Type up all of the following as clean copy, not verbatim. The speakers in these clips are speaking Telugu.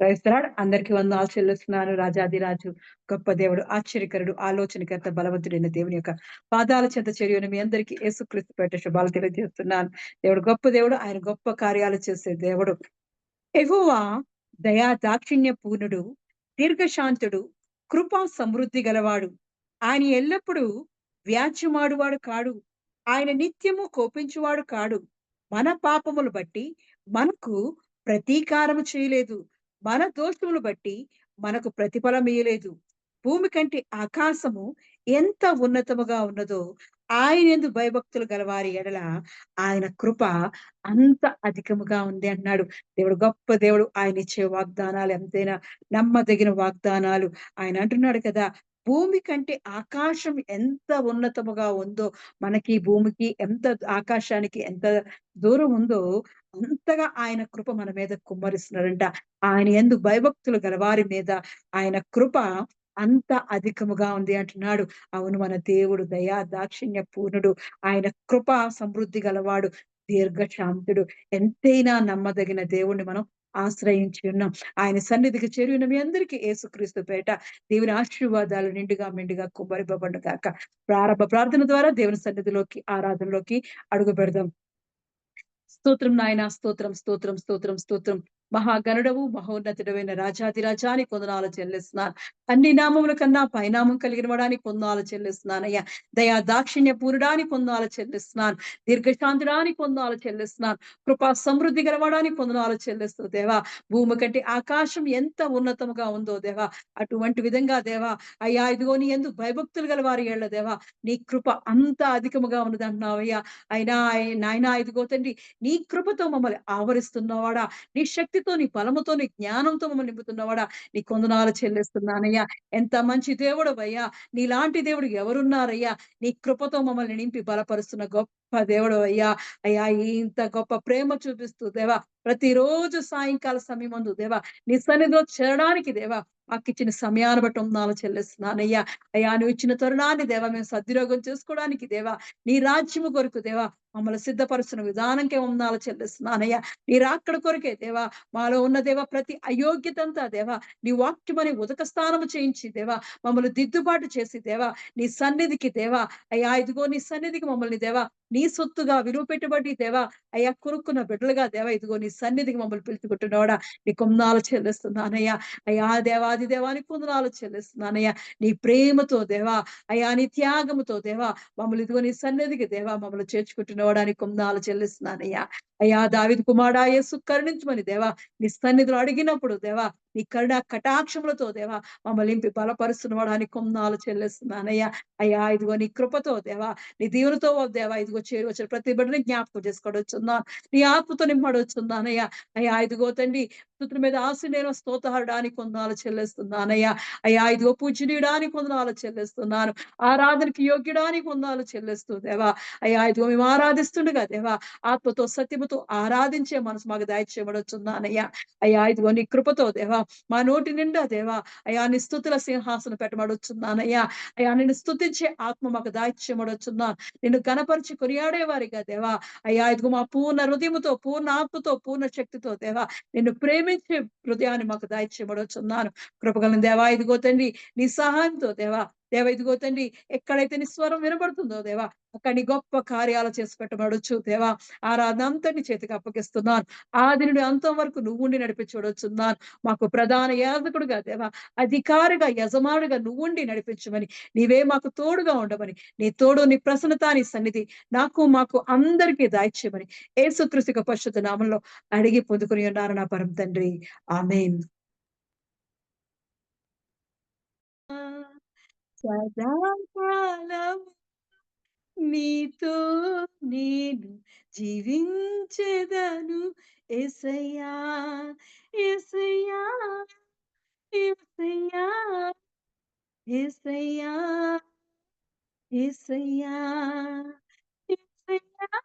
Praise the lord. అందరికి వందనాలు చెల్లిస్తున్నాను. రాజాధిరాజు, గొప్ప దేవుడు, ఆశ్చర్యకరుడు, ఆలోచనకర్త, బలవంతుడైన దేవుని యొక్క పాదాల చెంత చేరిన మీ అందరికీ యేసుక్రీస్తు పేరిట శుభాలు తెలియజేస్తున్నాను. దేవుడు గొప్ప దేవుడు. ఆయన గొప్ప కార్యాలు చేసే దేవుడు. యెహోవా దయా దాక్షిణ్య పూర్ణుడు, దీర్ఘశాంతుడు, కృపా సమృద్ధి గలవాడు. ఆయన ఎల్లప్పుడూ వ్యాజ్యమాడువాడు కాడు. ఆయన నిత్యము కోపించువాడు కాడు. మన పాపములు బట్టి మనకు ప్రతీకారము చేయలేదు. మన దోషములు బట్టి మనకు ప్రతిఫలం ఇయ్యలేదు. భూమి కంటే ఆకాశము ఎంత ఉన్నతముగా ఉన్నదో, ఆయనయందు భయభక్తులు గలవారి ఎడల ఆయన కృప అంత అధికముగా ఉంది అన్నాడు. దేవుడు గొప్ప దేవుడు. ఆయన ఇచ్చే వాగ్దానాలు ఎంతైనా నమ్మదగిన వాగ్దానాలు. ఆయన అంటున్నాడు కదా! భూమి కంటే ఆకాశం ఎంత ఉన్నతముగా ఉందో, మనకి భూమికి ఎంత ఆకాశానికి ఎంత దూరం ఉందో, అంతగా ఆయన కృప మన మీద కుమ్మరిస్తున్నాడంట. ఆయన యందు భయభక్తులు గలవారి మీద ఆయన కృప అంత అధికముగా ఉంది అంటున్నాడు. అవును, మన దేవుడు దయా దాక్షిణ్య పూర్ణుడు. ఆయన కృప సమృద్ధి గలవాడు. దీర్ఘశాంతుడు. ఎంతైనా నమ్మదగిన దేవుణ్ణి మనం ఆశ్రయించి ఉన్నాం. ఆయన సన్నిధికి చేరి ఉన్న మీ అందరికీ యేసుక్రీస్తు పేరిట దేవుని ఆశీర్వాదాలు నిండుగా మెండుగా కుమ్మరింపబడును గాక. ప్రారంభ ప్రార్థన ద్వారా దేవుని సన్నిధిలోకి, ఆరాధనలోకి అడుగు పెడదాం. స్తోత్రం నాయనా, స్తోత్రం, స్తోత్రం, స్తోత్రం, స్తోత్రం. మహాగణుడవు, మహోన్నతుడవైన రాజాధిరాజా నీకు వందనాలు చెల్లిస్తున్నాను. అన్ని నామముల కన్నా పైనామం కలిగిన వాడా నీకు వందనాలు చెల్లిస్తున్నానయ్యా. దయా దాక్షిణ్య పూరుడా నీకు వందనాలు చెల్లిస్తున్నాను. దీర్ఘశాంతుడా నీకు వందనాలు చెల్లిస్తున్నాను. కృపా సమృద్ధి గలవాడా నీకు వందనాలు చెల్లిస్తూ దేవా, భూమి కంటే ఆకాశం ఎంత ఉన్నతముగా ఉందో దేవా, అటువంటి విధంగా దేవా అయ్యా, ఇదిగో నీ యందు భయభక్తులు గల వారి ఏళ్ల దేవా, నీ కృప అంత అధికముగా ఉన్నదంటున్నావయ్యా. అయినా నాయనా ఇదిగో తండ్రి, నీ కృపతో మమ్మల్ని ఆవరిస్తున్నవాడా, నీ శక్తితో, నీ బలముతో, నీ జ్ఞానంతో మమ్మల్ని నింపుతున్నవాడా, నీకు వందనాలు చెల్లిస్తున్నానయ్యా. ఎంత మంచి దేవుడవయ్యా. నీలాంటి దేవుడు ఎవరున్నారయ్యా? నీ కృపతో మమ్మల్ని నింపి బలపరుస్తున్న గొప్ప దేవుడవయ్యా. అయ్యా, ఇంత గొప్ప ప్రేమ చూపిస్తూ దేవా, ప్రతిరోజు సాయంకాల సమయమందు దేవా నీ సన్నిధిలో చేరడానికి దేవా మాకిచ్చిన సమయాన్ని బట్టి వందనాలు చెల్లిస్తున్నానయ్యా. అయ్యా, నువ్వు ఇచ్చిన తరుణాన్ని దేవా మేము సద్వినియోగం చేసుకోవడానికి దేవా, నీ రాజ్యము కొరకు దేవా మమ్మల్ని సిద్ధపరుస్తున్న విధానంకే వందనాలు చెల్లిస్తున్నానయ్యా. నీ రాకడ కొరకే దేవా మాలో ఉన్న దేవా ప్రతి అయోగ్యత అంతా దేవా నీ వాక్యమని ఉదక స్నానము చేయించి దేవా మమ్మల్ని దిద్దుబాటు చేసి దేవా నీ సన్నిధికి దేవా అయ్యా, ఇదిగో నీ సన్నిధికి మమ్మల్ని దేవా నీ సొత్తుగా విలువ పెట్టుబడి దేవా అయ్యా కొనుక్కున్న బిడ్డలుగా దేవా ఇదిగో నీ సన్నిధికి మమ్మల్ని పిలుచుకుంటున్నావాడా నీ కొందనాలు చెల్లిస్తున్నానయ్యా. అయ్యా దేవాది దేవానికి కొందనాలు చెల్లిస్తున్నానయ్యా. నీ ప్రేమతో దేవా అయ్యా, నీ త్యాగముతో దేవా మమ్మల్ని ఇదిగో నీ సన్నిధికి దేవా మమ్మల్ని చేర్చుకుంటున్నవాడానికి కొందనాలు చెల్లిస్తున్నానయ్యా. అయ్యా, దావీదు కుమారుడా యేసు కరుణించమని దేవా నీ సన్నిధిలో అడిగినప్పుడు దేవా నీ కరుణ కటాక్షములతో దేవా మమ్మల్ని నింపి బలపరుస్తున్నవాడానికి కొందనాలు చెల్లిస్తున్నానయ్యా. అయ్యా, ఇదిగో నీ కృపతో దేవా నీ దీవులతో దేవా ఇదిగో చేరి వచ్చిన ప్రతి బిడ్డని జ్ఞాపకం చేసుకోవచ్చున్నాను. నీ ఆత్మతో నింపడొచ్చున్నానయ్యా. అయ్యా, ఇదిగో తండ్రి స్తుతుల మీద ఆశీర్వదించిన స్తోత్రహరుడానికి వందనాలు చెల్లిస్తున్నానయ్యా. అయ్యా, ఇదిగో పూజనీయుడానికి వందనాలు చెల్లిస్తున్నాను. ఆరాధనకి యోగ్యుడానికి వందనాలు చెల్లిస్తూ దేవా అయ్యా, ఇదిగో మేము ఆరాధిస్తుండగా దేవా ఆత్మతో సత్యముతో ఆరాధించే మనసు మాకు దయచేయబడుచున్నానయ్యా. అయ్యా, ఇదిగో నీ కృపతో దేవా మా నోటి నిండా దేవా అయ్యా నీ స్తుతుల సింహాసనం పెట్టబడుచున్నానయ్యా. అయ్యా, నిన్ను స్తుతించే ఆత్మ మాకు దాయిచ్యబడుచున్నాను. నిన్ను గణపరిచి కొనియాడే వారిగా దేవా అయ్యా, ఇదిగో మా పూర్ణ హృదయముతో, పూర్ణ ఆత్మతో, పూర్ణ శక్తితో దేవా నిన్ను ప్రేమించే హృదయాన్ని మాకు దాయిచ్యబడుచున్నాను. కృపగలను దేవా ఇదిగో తండ్రి నీ సహాయంతో దేవా ఇదిగో తండ్రి ఎక్కడైతే నీ స్వరం వినబడుతుందో దేవా అక్కడ నీ గొప్ప కార్యాలు చేసి పెట్టబడొచ్చు దేవా. ఆరాధన అంతటి చేతికి అప్పగిస్తున్నాను. ఆది నుండి అంతం వరకు నువ్వుండి నడిపించబడుచున్నాను. మాకు ప్రధాన యాజకుడుగా దేవా, అధికారిగా, యజమానుడిగా నువ్వుండి నడిపించమని, నీవే మాకు తోడుగా ఉండమని, నీ తోడు, నీ ప్రసన్నత, నీ సన్నిధి నాకు మాకు అందరికీ దాయిచ్యమని యేసుక్రీస్తు పరిశుద్ధ నామంలో అడిగి పొందుకుని ఉన్నారు నా పరమ తండ్రి. ఆమేన్. సదాకాలం నీతో నేను జీవించెదను యేసయ్యా, యేసయ్యా, యేసయ్యా, యేసయ్యా, యేసయ్యా, యేసయ్యా,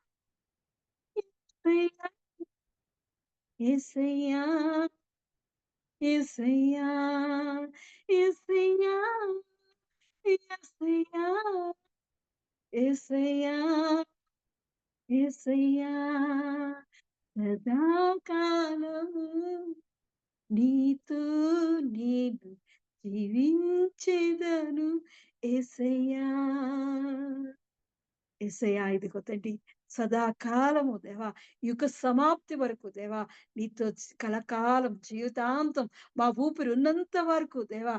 యేసయ్యా, యేసయ్యా, యేసయ్యా, యేసయ్యా, యేసయ్యా, యేసయ్యా, యేసయ్యా, సదాకాలము నీతో నేను జీవించెదను యేసయ్యా. యేసయ్యా ఇదిగో తండ్రి సదాకాలము దేవా, యుగ సమాప్తి వరకు దేవా నీతో కలకాలం జీవితాంతం మా ఊపిరి ఉన్నంత వరకు దేవా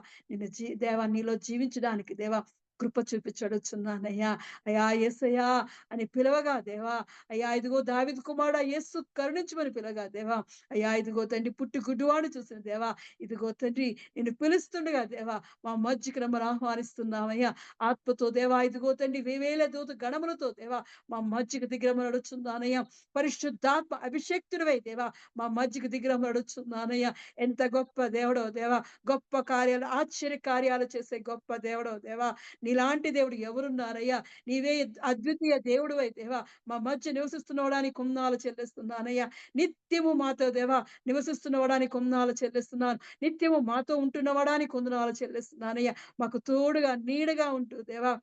దేవా నీలో జీవించడానికి దేవా కృప చూపించడుచున్నానయ్యా. అయ్యా యేసయ్యా అని పిలవగా దేవా, అయ్యా ఇదిగో దావీదు కుమారుడా యేసు కరుణించమని పిలవగా దేవా, అయ్యా ఇదిగో తండ్రి పుట్టి గుడ్డివాడు చూసిన దేవా, ఇదిగో తండ్రి నిన్ను పిలుస్తుండగా దేవా మా మధ్యకి రమ్మని ఆహ్వానిస్తున్నామయ్యా. ఆత్మతో దేవా ఇదిగో తండ్రి వేవేల దూత గణములతో దేవా మా మధ్యకు దిగిరమని అడుగుచున్నానయ్యా. పరిశుద్ధాత్మ అభిషేక్తుడివై దేవా మా మధ్యకు దిగిరమని అడుగుచున్నానయ్యా. ఎంత గొప్ప దేవుడో దేవా, గొప్ప కార్యాలు ఆశ్చర్య కార్యాలు చేసే గొప్ప దేవుడో దేవా, నీలాంటి దేవుడు ఎవరున్నారయ్యా. నీవే అద్వితీయ దేవుడివై దేవా మా మధ్య నివసిస్తున్నవడానికి కొందాలు చెల్లిస్తున్నానయ్యా. నిత్యము మాతో దేవా నివసిస్తున్నవడానికి కొందాలు చెల్లిస్తున్నాను. నిత్యము మాతో ఉంటున్నవడానికి కొందనాలు చెల్లిస్తున్నానయ్యా. మాకు తోడుగా నీడగా ఉంటూ దేవా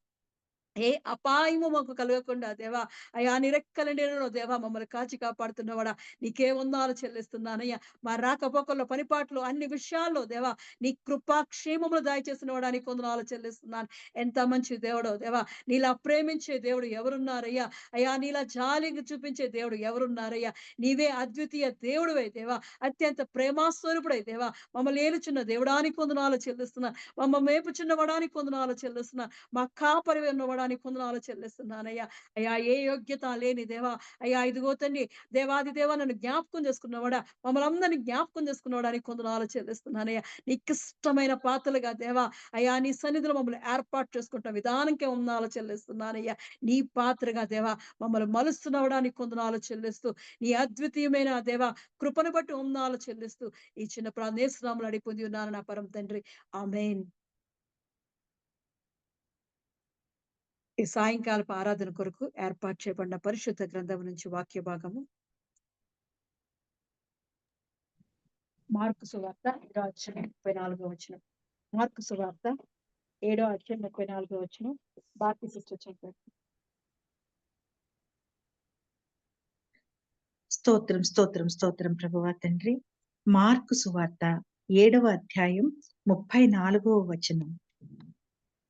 ఏ అపాయము మాకు కలగకుండా దేవా, అయా నీ రెక్కల నీడలో దేవా మమ్మల్ని కాచి కాపాడుతున్నవాడా నీకే వందనాలు చెల్లిస్తున్నానయ్యా. మా రాకపోకల్లో పనిపాట్లు అన్ని విషయాల్లో దేవా నీ కృపాక్షేమములు దయచేసినవాడా నీకు వందనాలు చెల్లిస్తున్నాను. ఎంత మంచి దేవుడో దేవా, నీలా ప్రేమించే దేవుడు ఎవరున్నారయ్యా. అయ్యా నీలా జాలిగా చూపించే దేవుడు ఎవరున్నారయ్యా. నీవే అద్వితీయ దేవుడివై దేవా, అత్యంత ప్రేమాస్వరూపుడై దేవా మమ్మల్ని ఏలుచున్న దేవుడానికి వందనాలు చెల్లిస్తున్నా. మమ్మల్ని మేపుచున్న వడానికి వందనాలు చెల్లిస్తున్నా. మా కాపరివి ఉన్నవాడానికి వందనాలు చెల్లిస్తున్నానయ్యా. అయ్యా ఏ యోగ్యత లేని దేవా, అయ్యా ఇదిగో తండ్రి దేవాది దేవా నన్ను జ్ఞాపకం చేసుకున్నవాడా, మమ్మల్ని అందరినీ జ్ఞాపకం చేసుకున్నవాడానికి వందనాలు చెల్లిస్తున్నానయ్యా. నీకిష్టమైన పాత్రలుగా దేవా, అయ్యా నీ సన్నిధిలో మమ్మల్ని ఏర్పాటు చేసుకుంటున్న విధానంకే వందనాలు చెల్లిస్తున్నానయ్యా. నీ పాత్రగా దేవా మమ్మల్ని మలుస్తున్నవడానికి వందనాలు చెల్లిస్తూ, నీ అద్వితీయమైన దేవా కృపను బట్టి వందనాలు చెల్లిస్తూ ఈ చిన్న ప్రార్థనేశ్వరాములు అడిగి పొంది ఉన్నాను నా పరమ తండ్రి. ఆమేన్. ఈ సాయంకాలపు ఆరాధన కొరకు ఏర్పాటు చేయబడిన పరిశుద్ధ గ్రంథం నుంచి వాక్య భాగము మార్కు సువార్త 7:34 మార్కు సువార్త 7:34 భారతీ సిస్టర్ చెప్పారు. స్తోత్రం స్తోత్రం స్తోత్రం ప్రభువా తండ్రి. మార్కు సువార్త 7:34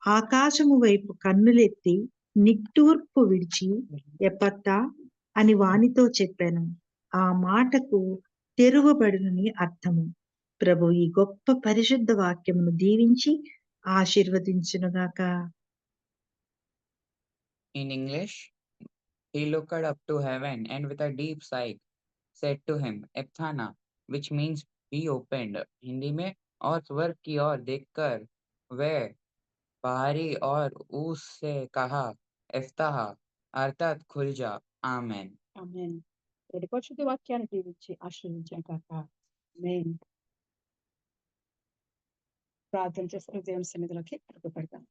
ఆకాశము వైపు కన్నులెత్తి నిట్టూర్పు విడిచి ఎపత్తా అని వానితో చెప్పాను. ఆ మాటకు తెరువబడునని అర్థము. ప్రభు ఈ గొప్ప పరిశుద్ధ వాక్యమును దీవించి ఆశీర్వదించునుగాక. In English, he looked up to heaven and with a deep sigh said to him, Ephthana, which means be opened. Hindi में और स्वर्ग की ओर देखकर वह बाहरी और उससे कहा, इफ्ताह अर्थात खुल जा. आमेन. ఆమేన్. పరిశుద్ధ వాక్యాన్ని దీవించి ఆశీర్వదించాం కాక. ఆమేన్. ప్రార్థన చేసుకుని దేవుని సన్నిధిలోకి అడుగుపెడతాం.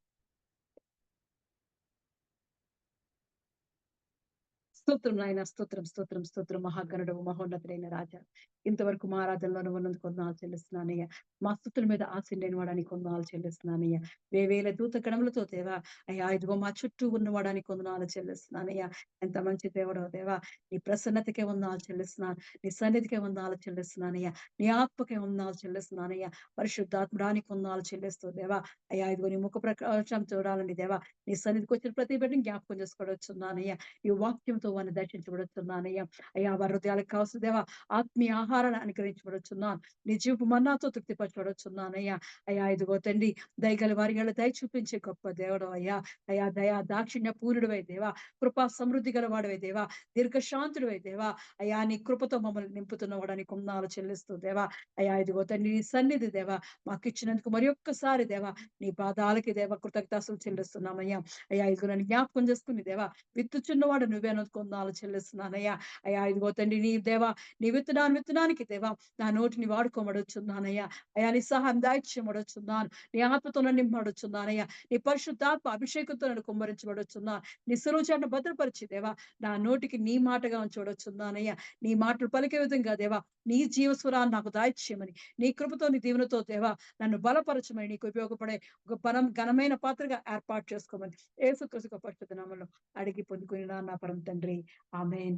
స్తోత్రం నాయన, స్తోత్రం స్తోత్రం స్తోత్రం. మహాగణుడు మహోన్నతుడైన రాజా, ఇంతవరకు మా ఆరాధనలో నువ్వు ఉన్నందుకు వందనాలు చెల్లిస్తున్నానయ్యా. మా స్తుతుల మీద ఆశీర్వైన వాడానికి వందనాలు చెల్లిస్తున్నానయ్యా. వేవేల దూత గణములతో దేవా అయ్యా ఇదిగో మా చుట్టూ ఉన్నవాడానికి వందనాలు చెల్లిస్తున్నానయ్యా. ఎంత మంచి దేవుడో దేవా, నీ ప్రసన్నతకే వందనాలు చెల్లిస్తున్నాను. నీ సన్నిధికే వందనాలు చెల్లిస్తున్నానయ్యా. నీ ఆత్మకే వందనాలు చెల్లిస్తున్నానయ్యా. పరిశుద్ధాత్మడానికి వందనాలు చెల్లిస్తూ దేవా అయ్యా ఇదిగో నీ ముఖ ప్రకాశం చూడాలండి దేవా. నీ సన్నిధికి వచ్చిన ప్రతి బిడ్డని జ్ఞాపకం చేసుకోవచ్చున్నానయ్యా. ఈ వాక్యంతో వారిని దర్శించబడుతున్నానయ్యా. అయ్యా వారి హృదయాలకు కావాల్సిన దేవా ఆత్మీయ ఆహారాన్ని అనుగ్రహించబడుచున్నాను. నీ జీవపు మన్నాతో తృప్తిపరచబడుచున్నానయ్యా. అయ్యా ఇదిగో తండ్రి దయగల వారి దయ చూపించే గొప్ప దేవుడు అయ్యా. అయ్యా దయా దాక్షిణ్య పూర్ణుడివై దేవా, కృపా సమృద్ధి గల వాడివై దేవా, దీర్ఘశాంతుడివై దేవా, అయ్యా నీ కృపతో మమ్మల్ని నింపుతున్నవాడని కొందాలు చెల్లిస్తూ దేవా అయ్యా ఇదిగో తండ్రి నీ సన్నిధి దేవా మాకు ఇచ్చినందుకు మరి ఒక్కసారి దేవా నీ పాదాలకి దేవా కృతజ్ఞతలు చెల్లిస్తున్నామయ్యా. అయ్యా ఇదిగో నన్ను జ్ఞాపకం చేసుకుని దేవా విత్తుచున్నవాడు నువ్వే కొందాలు చెల్లిస్తున్నానయ్యా. అయ్యా ఇదిగో తండ్రి నీ దేవా నీ విత్తనానికి దేవా నా నోటిని వాడుకోమడుచున్నానయ్యా. అయ్యా నీ సహాయం దాయిచ్యమడుచున్నాను. నీ ఆత్మతో నన్ను నింపడుచున్నానయ్యా. నీ పరిశుద్ధాత్మ అభిషేకంతో నన్ను కుమ్మరించబడుచున్నాను. నీ సులువుచాటును భద్రపరిచి దేవా నా నోటికి నీ మాటగా చూడొచ్చున్నానయ్యా. నీ మాటలు పలికే విధంగా దేవా నీ జీవస్వరాన్ని నాకు దాయిచ్యమని, నీ కృపతో నీ దీవెనతో దేవా నన్ను బలపరచమని, నీకు ఉపయోగపడే ఒక ఘనమైన పాత్రగా ఏర్పాటు చేసుకోమని యేసుక్రీస్తు పరిశుద్ధ నామములో అడిగి పొందుకుని నా పరమ తండ్రి. ఆమేన్.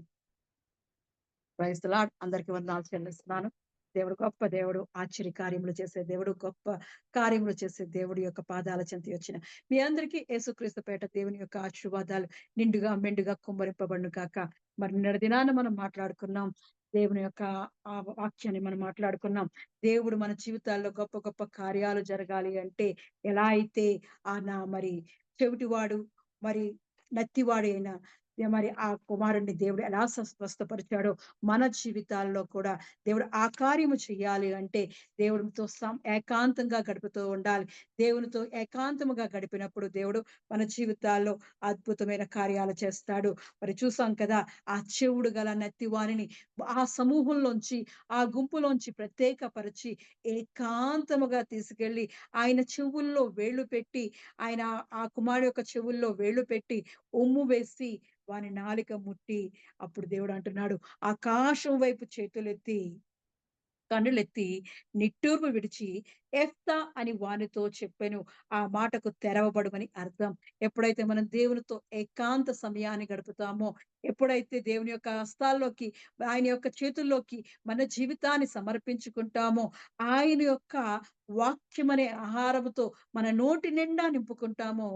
Praise the lord. అందరికీ వందనాలు చెల్లిస్తున్నాను. దేవుడు గొప్ప దేవుడు, ఆశ్చర్య కార్యములు చేసే దేవుడు, గొప్ప కార్యములు చేసే దేవుడి యొక్క పాదాల చెంత వచ్చిన మీ అందరికీ యేసుక్రీస్తు పేట దేవుని యొక్క ఆశీర్వాదాలు నిండుగా మెండుగా కుమ్మరింపబడును కాక. మరి నిన్నటి దినాన మనం మాట్లాడుకున్నాం దేవుని యొక్క ఆ వాక్యాన్ని మనం మాట్లాడుకున్నాం. దేవుడు మన జీవితాల్లో గొప్ప గొప్ప కార్యాలు జరగాలి అంటే ఎలా అయితే మరి చెవిటివాడు మరి నత్తివాడు అయిన మరి ఆ కుమారుణ్ణి దేవుడు ఎలా స్వస్థపరిచాడో మన జీవితాల్లో కూడా దేవుడు ఆ కార్యము చెయ్యాలి అంటే దేవుడితో ఏకాంతంగా గడుపుతూ ఉండాలి. దేవునితో ఏకాంతముగా గడిపినప్పుడు దేవుడు మన జీవితాల్లో అద్భుతమైన కార్యాలు చేస్తాడు. మరి చూసాం కదా, ఆ చెవుడు గల నత్తివానిని ఆ సమూహంలోంచి ఆ గుంపులోంచి ప్రత్యేకపరిచి ఏకాంతముగా తీసుకెళ్ళి ఆయన చెవుల్లో వేళ్ళు పెట్టి ఆయన ఆ కుమారుడు యొక్క చెవుల్లో వేళ్ళు పెట్టి ఉమ్ము వేసి వాని నాలిక ముట్టి అప్పుడు దేవుడు అంటున్నాడు, ఆకాశం వైపు చేతులెత్తి కన్నులెత్తి నిట్టూర్పు విడిచి ఎఫ్తా అని వానితో చెప్పెను. ఆ మాటకు తెరవబడుమని అర్థం. ఎప్పుడైతే మనం దేవునితో ఏకాంత సమయాన్ని గడుపుతామో, ఎప్పుడైతే దేవుని యొక్క హస్తాల్లోకి ఆయన యొక్క చేతుల్లోకి మన జీవితాన్ని సమర్పించుకుంటామో, ఆయన యొక్క వాక్యం అనే ఆహారముతో మన నోటి నిండా నింపుకుంటామో,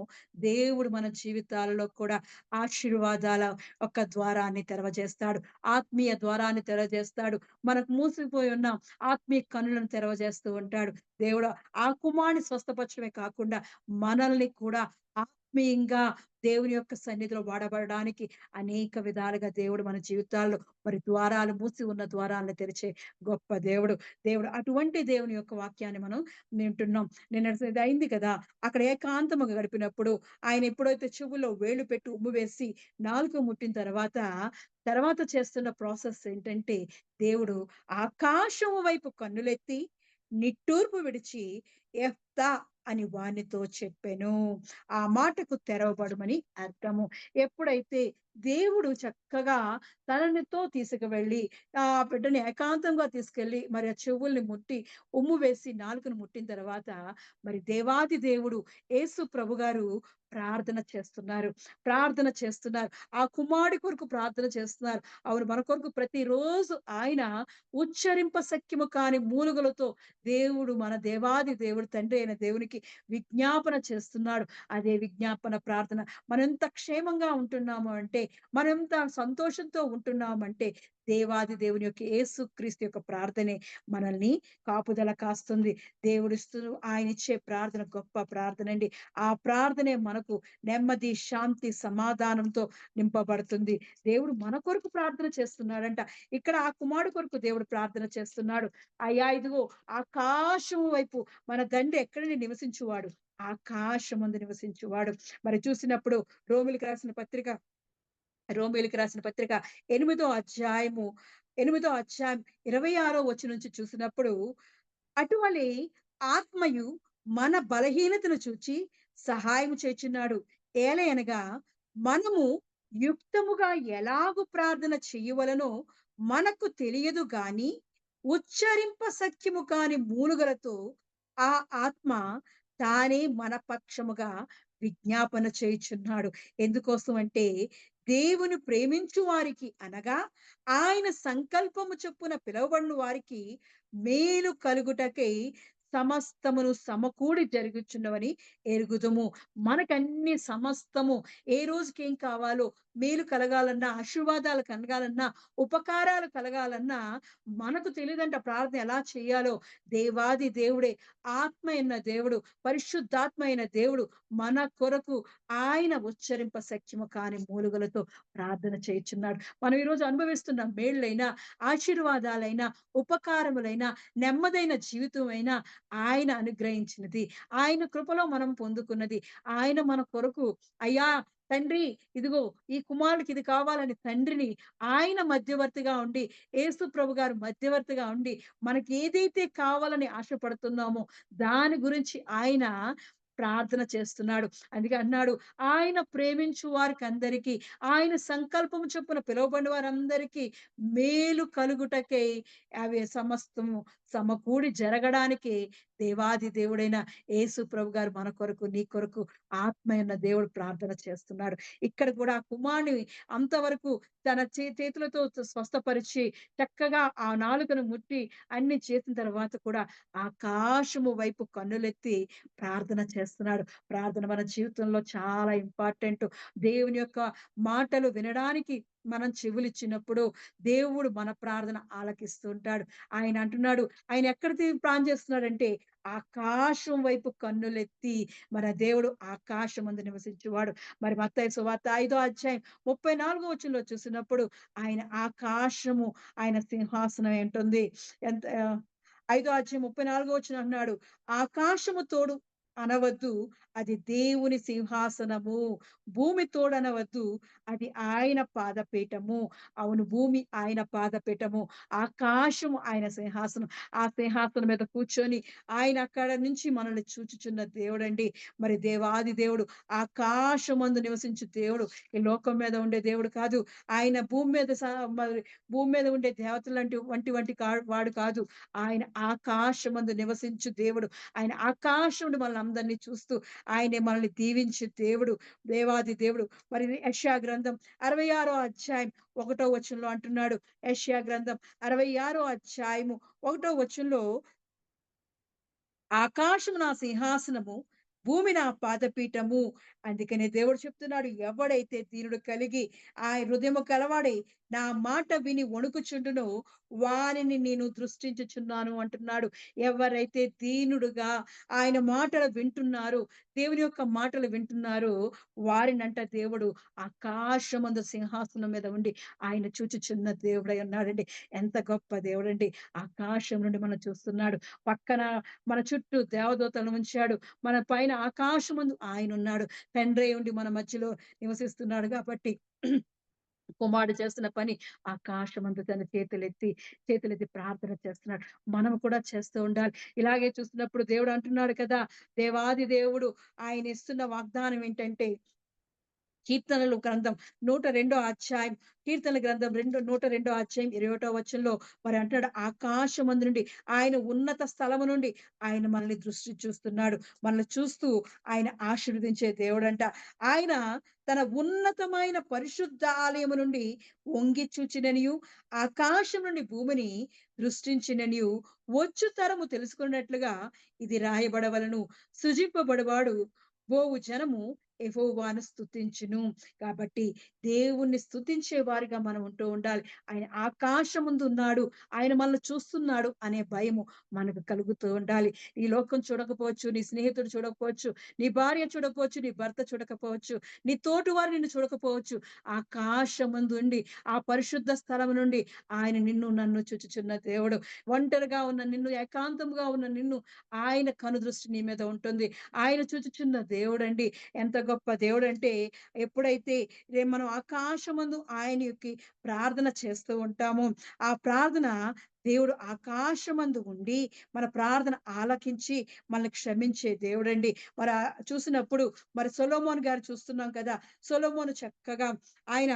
దేవుడు మన జీవితాలలో కూడా ఆశీర్వాదాల ఒక ద్వారాన్ని తెరవజేస్తాడు. ఆత్మీయ ద్వారాన్ని తెరవజేస్తాడు. మనకు మూసిపోయి ఉన్న ఆత్మీయ కన్నులను తెరవజేస్తూ ఉంటాడు. దేవుడు ఆ కుమారుని స్వస్థపరచడమే కాకుండా మనల్ని కూడా ఆత్మీయంగా దేవుని యొక్క సన్నిధిలో వాడబడడానికి అనేక విధాలుగా దేవుడు మన జీవితాల్లో మరి ద్వారాలు మూసి ఉన్న ద్వారాలను తెరిచే గొప్ప దేవుడు. దేవుడు అటువంటి దేవుని యొక్క వాక్యాన్ని మనం వింటున్నాం. నిన్న అయింది కదా, అక్కడ ఏకాంతముగా గడిపినప్పుడు ఆయన ఎప్పుడైతే చెవులో వేళ్ళు పెట్టి ఉమ్ము వేసి నాలుక ముట్టిన తర్వాత చేస్తున్న ప్రాసెస్ ఏంటంటే, దేవుడు ఆకాశము వైపు కన్నులెత్తి నిట్టూర్పు విడిచి ఎఫ్తా అని వానితో చెప్పెను. ఆ మాటకు తెరవబడుమని అర్థము. ఎప్పుడైతే దేవుడు చక్కగా తననితో తీసుకువెళ్ళి ఆ బిడ్డని ఏకాంతంగా తీసుకెళ్ళి మరి ఆ చెవుల్ని ముట్టి ఉమ్ము వేసి నాలుకను ముట్టిన తర్వాత మరి దేవాది దేవుడు యేసు ప్రభుగారు ప్రార్థన చేస్తున్నారు. ప్రార్థన చేస్తున్నారు. ఆ కుమారుడి కొరకు ప్రార్థన చేస్తున్నారు. అవును, మన కొరకు ప్రతిరోజు ఆయన ఉచ్చరింప శక్యము కాని మూలుగలతో దేవుడు మన దేవాది దేవుడు తండ్రి అయిన దేవునికి విజ్ఞాపన చేస్తున్నాడు. అదే విజ్ఞాపన ప్రార్థన. మనంత క్షేమంగా ఉంటున్నాము అంటే, మనంత సంతోషంతో ఉంటున్నామంటే దేవాది దేవుని యొక్క యేసుక్రీస్తు యొక్క ప్రార్థనే మనల్ని కాపుదల కాస్తుంది. దేవుడిస్తూ ఆయన ఇచ్చే ప్రార్థన గొప్ప ప్రార్థన అండి. ఆ ప్రార్థనే మనకు నెమ్మది, శాంతి, సమాధానంతో నింపబడుతుంది. దేవుడు మన కొరకు ప్రార్థన చేస్తున్నాడంట. ఇక్కడ ఆ కుమారుడు కొరకు దేవుడు ప్రార్థన చేస్తున్నాడు. అయ్యా ఇదిగో ఆకాశం వైపు మన తండ్రి ఎక్కడని నివసించువాడు, ఆకాశమందు నివసించువాడు. మరి చూసినప్పుడు రోమిలికి రాసిన పత్రిక రోమీయులకు రాసిన పత్రిక 8వ అధ్యాయం 26వ వచనం నుంచి చూసినప్పుడు, అటువలే ఆత్మయు మన బలహీనతను చూచి సహాయం చేయుచున్నాడు. ఏలయనగా మనము యుక్తముగా ఎలాగు ప్రార్థన చేయవలెనో మనకు తెలియదు గాని ఉచ్చరింప సఖ్యము కాని మూలుగలతో ఆ ఆత్మ తానే మన పక్షముగా విజ్ఞాపన చేయుచున్నాడు. ఎందుకోసం అంటే దేవుని ప్రేమించు వారికి అనగా ఆయన సంకల్పము చొప్పున పిలువబడిన వారికి మేలు కలుగుటకై సమస్తమును సమకూడి జరుగుచున్నవని ఎరుగుదుము. మనకన్ని సమస్తము ఏ రోజుకి ఏం కావాలో, మేలు కలగాలన్నా, ఆశీర్వాదాలు కలగాలన్నా, ఉపకారాలు కలగాలన్నా మనకు తెలియదంట ప్రార్థన ఎలా చేయాలో. దేవాది దేవుడే, ఆత్మ అయిన దేవుడు, పరిశుద్ధాత్మ అయిన దేవుడు మన కొరకు ఆయన ఉచ్చరింప సఖ్యము కాని మూలుగలతో ప్రార్థన చేయుచున్నాడు. మనం ఈరోజు అనుభవిస్తున్న మేళ్ళైనా, ఆశీర్వాదాలైనా, ఉపకారములైనా, నెమ్మదైన జీవితమైనా ఆయన అనుగ్రహించినది. ఆయన కృపలో మనం పొందుకున్నది. ఆయన మన కొరకు అయ్యా తండ్రి ఇదిగో ఈ కుమారుడికి ఇది కావాలని తండ్రిని ఆయన మధ్యవర్తిగా ఉండి, యేసు ప్రభు గారు మధ్యవర్తిగా ఉండి మనకి ఏదైతే కావాలని ఆశపడుతున్నామో దాని గురించి ఆయన ప్రార్థన చేస్తున్నాడు. అందుకే అన్నాడు, ఆయన ప్రేమించు వారికి అందరికీ, ఆయన సంకల్పము చొప్పున పిలువబడిన వారందరికీ మేలు కలుగుటకై అవి సమస్తము సమకూడి జరగడానికి దేవాది దేవుడైన యేసు ప్రభు గారు మన కొరకు, నీ కొరకు ఆత్మయున్న దేవుడు ప్రార్థన చేస్తున్నాడు. ఇక్కడ కూడా ఆ కుమారుని అంతవరకు తన చేతులతో స్వస్థపరిచి చక్కగా ఆ నాలుకను ముట్టి అన్ని చేసిన తర్వాత కూడా ఆకాశము వైపు కన్నులెత్తి ప్రార్థన చేస్తున్నాడు. ప్రార్థన మన జీవితంలో చాలా ఇంపార్టెంట్. దేవుని యొక్క మాటలు వినడానికి మనం చెవులిచ్చినప్పుడు దేవుడు మన ప్రార్థన ఆలకిస్తూ ఉంటాడు. ఆయన అంటున్నాడు, ఆయన ఎక్కడ ప్రార్థన చేస్తున్నాడంటే ఆకాశం వైపు కన్నులెత్తి, మన దేవుడు ఆకాశమందు నివసించువాడు. మరి మత్తయి సువార్త 5వ అధ్యాయం 34వ వచనంలో చూసినప్పుడు ఆయన ఆకాశము ఆయన సింహాసనం ఏంటుంది. ఎంత 5వ అధ్యాయం 34వ వచనం అన్నాడు, ఆకాశము తోడు అనవద్దు, అది దేవుని సింహాసనము. భూమి తోడనవద్దు, అది ఆయన పాదపీఠము. అవును, భూమి ఆయన పాదపీఠము, ఆకాశము ఆయన సింహాసనం. ఆ సింహాసనం మీద కూర్చొని ఆయన అక్కడ నుంచి మనల్ని చూచుచున్న దేవుడండి. మరి దేవాది దేవుడు ఆకాశమందు నివసించు దేవుడు, ఈ లోకం మీద ఉండే దేవుడు కాదు. ఆయన భూమి మీద మరి భూమి మీద ఉండే దేవతలంటి వంటి వాడు కాదు. ఆయన ఆకాశమందు నివసించు దేవుడు. ఆయన ఆకాశం నుండి మనల్ని అందరినీ చూస్తూ ఆయనే మనల్ని దీవించే దేవుడు, దేవాది దేవుడు. మరి యెషయా గ్రంథం 66వ అధ్యాయం 1వ వచనంలో అంటున్నాడు. యెషయా గ్రంథం 66వ అధ్యాయము 1వ వచనంలో, ఆకాశము నా సింహాసనము, భూమి నా పాదపీఠము. అందుకనే దేవుడు చెప్తున్నాడు, ఎవడైతే దీనుడు కలిగి ఆ హృదయము కలవాడై నా మాట విని వణుకుచుండునో వానిని నేను దృష్టించుచున్నాను అంటున్నాడు. ఎవరైతే దీనుడుగా ఆయన మాటలు వింటున్నారో, దేవుని యొక్క మాటలు వింటున్నారో వారినంట దేవుడు ఆకాశమందు సింహాసనం మీద ఉండి ఆయన చూచుచున్న దేవుడై ఉన్నాడండి. ఎంత గొప్ప దేవుడండి. ఆకాశం నుండి మనం చూస్తున్నాడు. పక్కన మన చుట్టూ దేవదూతలను ఉంచాడు. మన పైన ఆకాశమందు ఆయనున్నాడు. తండ్రి ఉండి మన మధ్యలో నివసిస్తున్నాడు కాబట్టి కుమారుడు చేస్తున్న పని ఆకాశమందు తన చేతులెత్తి ప్రార్థన చేస్తున్నాడు. మనం కూడా చేస్తూ ఉండాలి. ఇలాగే చూస్తున్నప్పుడు దేవుడు అంటున్నాడు కదా, దేవాది దేవుడు ఆయన ఇస్తున్న వాగ్దానం ఏంటంటే, కీర్తనలు గ్రంథం 102 అధ్యాయం, కీర్తనల గ్రంథం 102 అధ్యాయం 21వ వచనంలో మరి అంటాడు, ఆకాశమందు నుండి ఆయన ఉన్నత స్థలము నుండి ఆయన మనల్ని దృష్టి చూస్తున్నాడు. మనల్ని చూస్తూ ఆయన ఆశీర్వదించే దేవుడంట. ఆయన తన ఉన్నతమైన పరిశుద్ధ ఆలయము నుండి వంగి చూచిననియు, ఆకాశం నుండి భూమిని దృష్టించిననియు వచ్చు తరము తెలుసుకున్నట్లుగా ఇది రాయబడవలను. సృజింపబడువాడు బోవు జనము యెహోవాను స్తుతించును. కాబట్టి దేవుణ్ణి స్తుతించే వారిగా మనం ఉంటూ ఉండాలి. ఆయన ఆకాశం ముందు ఉన్నాడు, ఆయన మనల్ని చూస్తున్నాడు అనే భయము మనకు కలుగుతూ ఉండాలి. ఈ లోకం చూడకపోవచ్చు, నీ స్నేహితుడు చూడకపోవచ్చు, నీ భార్య చూడకపోవచ్చు, నీ భర్త చూడకపోవచ్చు, నీ తోటి వారు నిన్ను చూడకపోవచ్చు. ఆకాశమందు ఉండి ఆ పరిశుద్ధ స్థలం నుండి ఆయన నిన్ను నన్ను చూచుచున్న దేవుడు. ఒంటరిగా ఉన్న నిన్ను, ఏకాంతంగా ఉన్న నిన్ను ఆయన కనుదృష్టి నీ మీద ఉంటుంది. ఆయన చూచుచున్న దేవుడండి. ఎంత గొప్ప దేవుడంటే, ఎప్పుడైతే మనం ఆకాశమందు ఆయనకి ప్రార్థన చేస్తూ ఉంటామో, ఆ ప్రార్థన దేవుడు ఆకాశమందు ఉండి మన ప్రార్థన ఆలకించి మనల్ని క్షమించే దేవుడండి. మరి చూసినప్పుడు మరి సొలొమోను గారు చూస్తున్నాం కదా, సొలొమోను చక్కగా ఆయన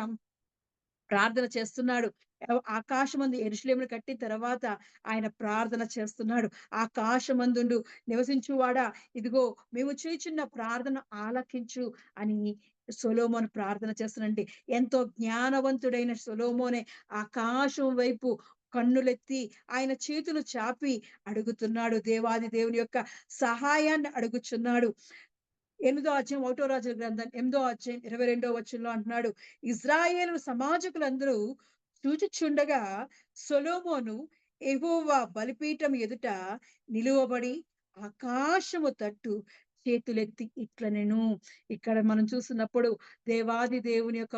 ప్రార్థన చేస్తున్నాడు. ఆకాశమందు యెరూషలేమును కట్టిన తర్వాత ఆయన ప్రార్థన చేస్తున్నాడు. ఆకాశమందుండు నివసించువాడా, ఇదిగో మేము చేయుచున్న ప్రార్థన ఆలకించు అని సొలొమోను ప్రార్థన చేస్తున్నాడండి. ఎంతో జ్ఞానవంతుడైన సొలొమోనే ఆకాశం వైపు కన్నులెత్తి ఆయన చేతులు చాపి అడుగుతున్నాడు. దేవాది దేవుని యొక్క సహాయాన్ని అడుగుచున్నాడు. 8వ అధ్యాయం 1వ రాజుల గ్రంథం 8వ అధ్యాయం 22వ వచనంలో అంటున్నాడు, ఇశ్రాయేలు సమాజకులందరూ చూచుచుండగా సొలొమోను యెహోవా బలిపీఠం ఎదుట నిలువబడి ఆకాశము తట్టు చేతులెత్తి ఇట్లనెను. ఇక్కడ మనం చూస్తున్నప్పుడు దేవాది దేవుని యొక్క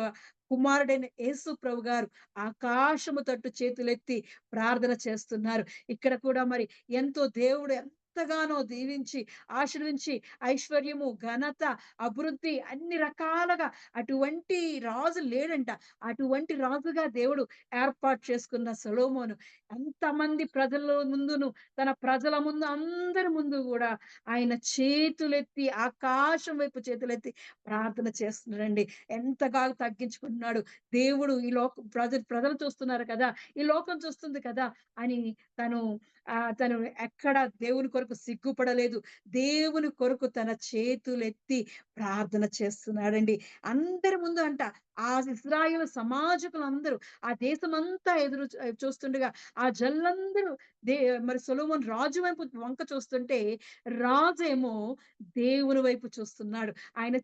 కుమారుడైన యేసు ప్రభు గారు ఆకాశము తట్టు చేతులెత్తి ప్రార్థన చేస్తున్నారు. ఇక్కడ కూడా మరి ఎంతో దేవుడు ఎంత ఎంతగానో దీవించి, ఆశీర్వదించి ఐశ్వర్యము, ఘనత, అభివృద్ధి అన్ని రకాలుగా అటువంటి రాజు లేడంట. అటువంటి రాజుగా దేవుడు ఏర్పాటు చేసుకున్న సొలొమోను ఎంతమంది ప్రజల ముందును, తన ప్రజల ముందు అందరి ముందు గూడా ఆయన చేతులెత్తి ఆకాశం వైపు చేతులెత్తి ప్రార్థన చేస్తున్నాడండి. ఎంతగా తగ్గించుకుంటున్నాడు. దేవుడు ఈ ప్రజలు చూస్తున్నారు కదా! ఈ లోకం చూస్తుంది కదా! అని తను తను ఎక్కడ దేవుని కొరకు సిగ్గుపడలేదు. దేవుని కొరకు తన చేతులెత్తి ప్రార్థన చేస్తున్నాడండి. అందరి ముందు అంట ఆ ఇశ్రాయేలు సమాజకులందరూ ఆ దేశమంతా చూస్తుండగా ఆ జనులందరూ దే మరి సొలొమోను రాజు వైపు వంక చూస్తుంటే రాజేమో దేవుని వైపు చూస్తున్నాడు. ఆయన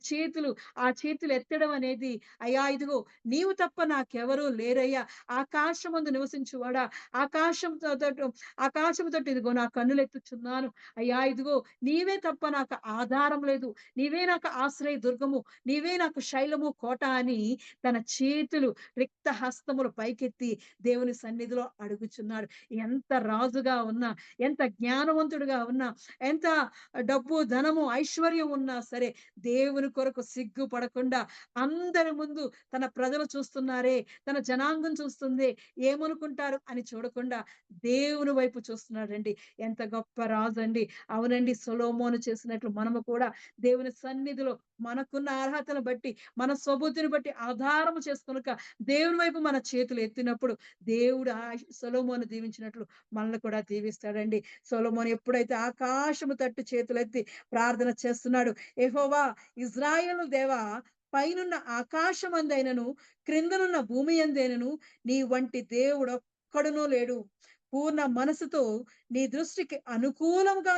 ఆ చేతులు ఎత్తడం అనేది, అయ్యా ఇదిగో నీవు తప్ప నాకెవరూ లేరయ్యా. ఆకాశమందు నివసించువాడా, ఆకాశముతోటి ఇదిగో నా కన్నులెత్తుచున్నాను. అయ్యా ఇదిగో నీవే తప్ప నాకు ఆధారం లేదు. నీవే నాకు ఆశ్రయ దుర్గము. నీవే నాకు శైలము, కోట అని తన చేతులు రిక్త హస్తములు పైకెత్తి దేవుని సన్నిధిలో అడుగుచున్నాడు. ఎంత రాజుగా ఉన్నా, ఎంత జ్ఞానవంతుడుగా ఉన్నా, ఎంత డబ్బు, ధనము, ఐశ్వర్యం ఉన్నా సరే దేవుని కొరకు సిగ్గుపడకుండా అందరి ముందు తన ప్రజలు చూస్తున్నారే, తన జనాంగం చూస్తుంది, ఏమనుకుంటారు అని చూడకుండా దేవుని వైపు చూస్తున్నాడండి. ఎంత గొప్ప రాజండి. అవునండి, సొలొమోను చేసినట్లు మనము కూడా దేవుని సన్నిధిలో మనకున్న అర్హతను బట్టి, మన స్వబుద్ధిని బట్టి ఆధారము చేసుకొనక దేవుని వైపు మన చేతులు ఎత్తినప్పుడు దేవుడు సొలొమోను దీవించినట్లు మనల్ని కూడా దీవిస్తాడండి. సొలొమోను ఎప్పుడైతే ఆకాశము తట్టు చేతులెత్తి ప్రార్థన చేస్తున్నాడు, యెహోవా ఇశ్రాయేలు దేవా, పైనున్న ఆకాశమందైనను క్రిందనున్న భూమి యందైనను నీ వంటి దేవుడొక్కడునూ లేడు. పూర్ణ మనసుతో నీ దృష్టికి అనుకూలంగా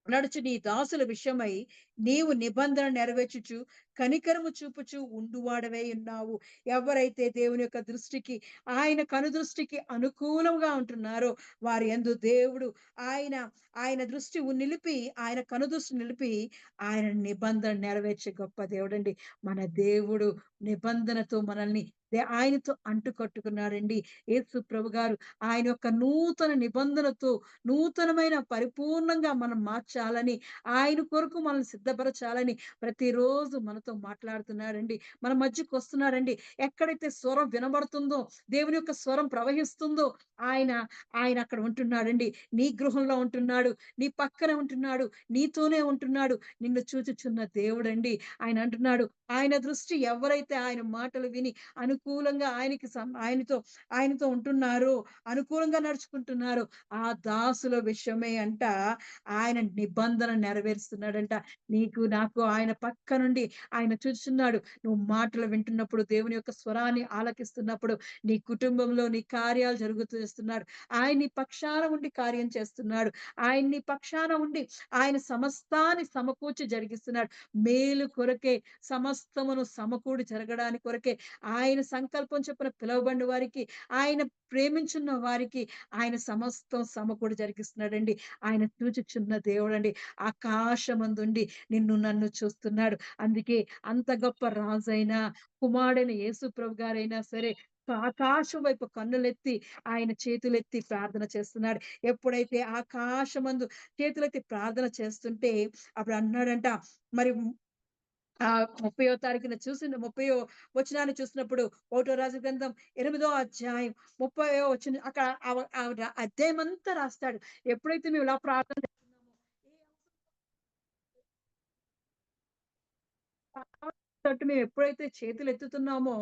నడుచు నీ దాసుల విషయమై నీవు నిబంధన నెరవేర్చుచు కనికరము చూపుచు ఉండువాడవై ఉన్నావు. ఎవరైతే దేవుని యొక్క దృష్టికి, ఆయన కనుదృష్టికి అనుకూలంగా ఉంటున్నారో వారి యందు దేవుడు ఆయన ఆయన దృష్టి నిలిపి, ఆయన కనుదృష్టి నిలిపి ఆయన నిబంధన నెరవేర్చే గొప్ప దేవుడండి. మన దేవుడు నిబంధనతో మనల్ని ఆయనతో అంటుకట్టుకున్నాడండి. యేసు ప్రభు గారు ఆయన యొక్క నూతన నిబంధనతో నూతనమైన పరిపూర్ణంగా మనం మార్చాలని, ఆయన కొరకు మనల్ని సిద్ధపరచాలని ప్రతిరోజు మనతో మాట్లాడుతున్నాడండి. మన మధ్యకు వస్తున్నాడండి. ఎక్కడైతే స్వరం వినబడుతుందో, దేవుని యొక్క స్వరం ప్రవహిస్తుందో ఆయన ఆయన అక్కడ ఉంటున్నాడండి. నీ గృహంలో ఉంటున్నాడు, నీ పక్కన ఉంటున్నాడు, నీతోనే ఉంటున్నాడు. నిన్ను చూచుచున్న దేవుడండి. ఆయన అంటున్నాడు, ఆయన దృష్టి ఎవరైతే ఆయన మాటలు విని అనుకూలంగా ఆయనతో ఉంటున్నారో, అనుకూలంగా నడుచుకుంటున్నారో ఆ దాసుల విషయమే అంట ఆయన నిబంధన నెరవేరుస్తున్నాడంట. నీకు నాకు ఆయన పక్క నుండి ఆయన చూస్తున్నాడు. నువ్వు మాటలు వింటున్నప్పుడు, దేవుని యొక్క స్వరాన్ని ఆలకిస్తున్నప్పుడు నీ కుటుంబంలో నీ కార్యాలు చేస్తున్నాడు. ఆయన నీ పక్షాన ఉండి కార్యం చేస్తున్నాడు. ఆయన నీ పక్షాన ఉండి ఆయన సమస్తాన్ని సమకూర్చి జరిగిస్తున్నాడు. మేలు కొరకే, సమస్తమును సమకూడి జరగడానికి కొరకే ఆయన సంకల్పం చొప్పున పిలువబడిన వారికి, ఆయన ప్రేమించున్న వారికి ఆయన సమస్తం సమకూడి జరిగిస్తున్నాడండి. ఆయన చూచుచున్న దేవుడండి. ఆకాశమందుండి నిన్ను నన్ను చూస్తున్నాడు. అందుకే అంత గొప్ప రాజైన కుమారుడైన యేసు ప్రభు గారైనా సరే ఆకాశం వైపు కన్నులెత్తి ఆయన చేతులెత్తి ప్రార్థన చేస్తున్నాడు. ఎప్పుడైతే ఆకాశమందు చేతులెత్తి ప్రార్థన చేస్తుంటే అప్పుడు అన్నాడంట, మరి 30వ తారీఖున 30వ వచనాన్ని చూసినప్పుడు, 1 రాజు గ్రంథం 8వ అధ్యాయం 30వ వచనం అక్కడ అధ్యాయం అంతా రాస్తాడు. ఎప్పుడైతే మేము ఇలా ప్రార్థన చేస్తున్నామో, తట్టు మేము ఎప్పుడైతే చేతులు ఎత్తుతున్నామో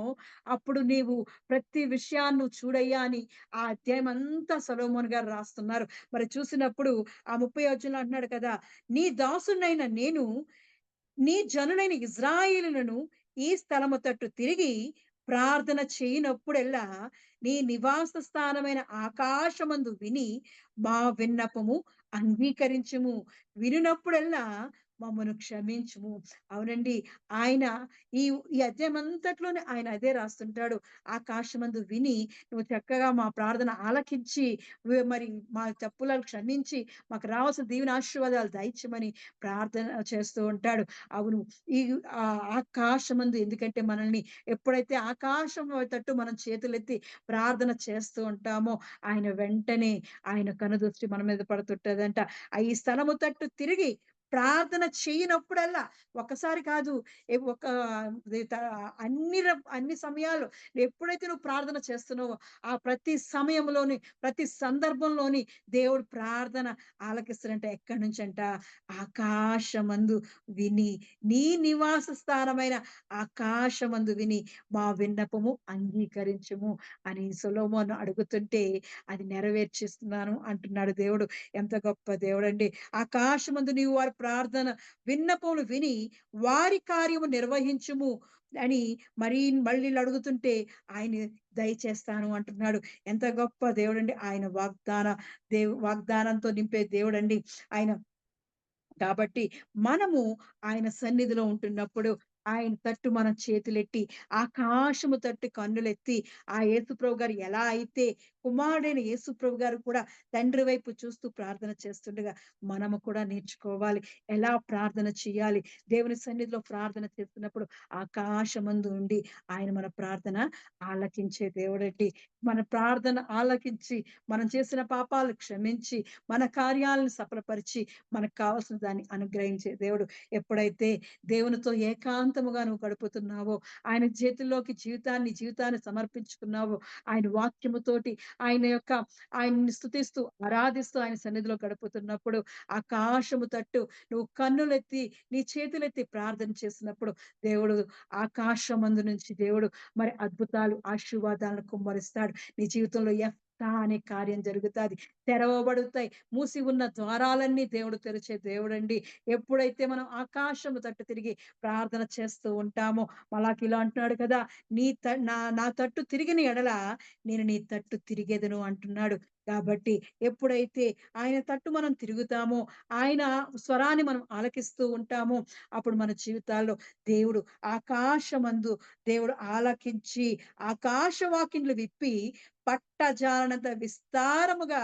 అప్పుడు నీవు ప్రతి విషయాన్ని చూడయ్యా అని ఆ అధ్యాయం అంతా సొలొమోను గారు రాస్తున్నారు. మరి చూసినప్పుడు ఆ 30 వచనంలో అంటున్నాడు కదా, నీ దాసునైన నేను నీ జనులైన ఇజ్రాయేలులను ఈ స్థలము తట్టు తిరిగి ప్రార్థన చేయనప్పుడెల్లా నీ నివాస స్థానమైన ఆకాశమందు విని మా విన్నపము అంగీకరించుము. వినినప్పుడెల్లా మమ్మను క్షమించుము. అవునండి. ఆయన ఈ ఈ అధ్యాయం అంతట్లోనే ఆయన అదే రాస్తుంటాడు. ఆకాశమందు విని నువ్వు చక్కగా మా ప్రార్థన ఆలకించి మరి మా తప్పులను క్షమించి మాకు రావాల్సిన దీవెన ఆశీర్వాదాలు దయచేయమని ప్రార్థన చేస్తూ ఉంటాడు. అవును. ఈ ఆకాశమందు ఎందుకంటే మనల్ని ఎప్పుడైతే ఆకాశం తట్టు మనం చేతులెత్తి ప్రార్థన చేస్తూ ఉంటామో ఆయన వెంటనే ఆయన కనుదృష్టి మన మీద పడుతుంటదంట. ఈ స్థలము తట్టు తిరిగి ప్రార్థన చేయనప్పుడల్లా ఒక్కసారి కాదు. ఒక ది త అన్ని సమయాలు ఎప్పుడైతే నువ్వు ప్రార్థన చేస్తున్నావో ఆ ప్రతి సమయంలోని, ప్రతి సందర్భంలోని దేవుడు ప్రార్థన ఆలకిస్తాడంట. ఎక్కడి నుంచంట? ఆకాశమందు విని, నీ నివాస స్థానమైన ఆకాశమందు విని మా విన్నపము అంగీకరించుము అని సొలొమోను అడుగుతుంటే అది నెరవేర్చిస్తున్నాను అంటున్నాడు దేవుడు. ఎంత గొప్ప దేవుడండి. ఆకాశమందు నీవు వారి ప్రార్థన విన్నపములు విని వారి కార్యము నిర్వహించుము అని మళ్ళీ అడుగుతుంటే ఆయన దయచేస్తాను అంటున్నాడు. ఎంత గొప్ప దేవుడండి. ఆయన వాగ్దానంతో నింపే దేవుడండి ఆయన. కాబట్టి మనము ఆయన సన్నిధిలో ఉంటున్నప్పుడు ఆయన తట్టు మనం చేతులెట్టి ఆకాశము తట్టు కన్నులెత్తి ఆ యేసుప్రభు గారు ఎలా అయితే కుమారుడైన యేసుప్రభు గారు కూడా తండ్రి వైపు చూస్తూ ప్రార్థన చేస్తుండగా మనము కూడా నేర్చుకోవాలి. ఎలా ప్రార్థన చేయాలి? దేవుని సన్నిధిలో ప్రార్థన చేస్తున్నప్పుడు ఆకాశమందు ఉండి ఆయన మన ప్రార్థన ఆలకించే దేవుడండి. మన ప్రార్థన ఆలకించి మనం చేసిన పాపాలు క్షమించి మన కార్యాలను సఫలపరిచి మనకు కావాల్సిన దాన్ని అనుగ్రహించే దేవుడు. ఎప్పుడైతే దేవునితో ఏకాంతముగా నువ్వు గడుపుతున్నావో, ఆయన చేతుల్లోకి జీవితాన్ని సమర్పించుకున్నావో, ఆయన వాక్యముతోటి ఆయన్ని స్తుతిస్తూ, ఆరాధిస్తూ ఆయన సన్నిధిలో గడుపుతున్నప్పుడు, ఆకాశము తట్టు నువ్వు కన్నులెత్తి, నీ చేతులెత్తి ప్రార్థన చేసినప్పుడు, దేవుడు ఆకాశమందు నుంచి దేవుడు మరి అద్భుతాలు, ఆశీర్వాదాలను కుమ్మరిస్తాడు. నీ జీవితంలో అనే కార్యం జరుగుతాది. తెరవబడుతాయి. మూసి ఉన్న ద్వారాలన్నీ దేవుడు తెరిచే దేవుడండి. ఎప్పుడైతే మనం ఆకాశము తట్టు తిరిగి ప్రార్థన చేస్తూ ఉంటామో, మలాకీలో అంటున్నాడు కదా! నీ త నా నా తట్టు తిరిగిన ఎడల నేను నీ తట్టు తిరిగెదను అంటున్నాడు. కాబట్టి ఎప్పుడైతే ఆయన తట్టు మనం తిరుగుతామో, ఆయన స్వరాన్ని మనం ఆలకిస్తూ ఉంటామో, అప్పుడు మన జీవితాల్లో దేవుడు ఆకాశమందు దేవుడు ఆలకించి, ఆకాశవాకిండ్లు విప్పి పట్టజాలనంత విస్తారముగా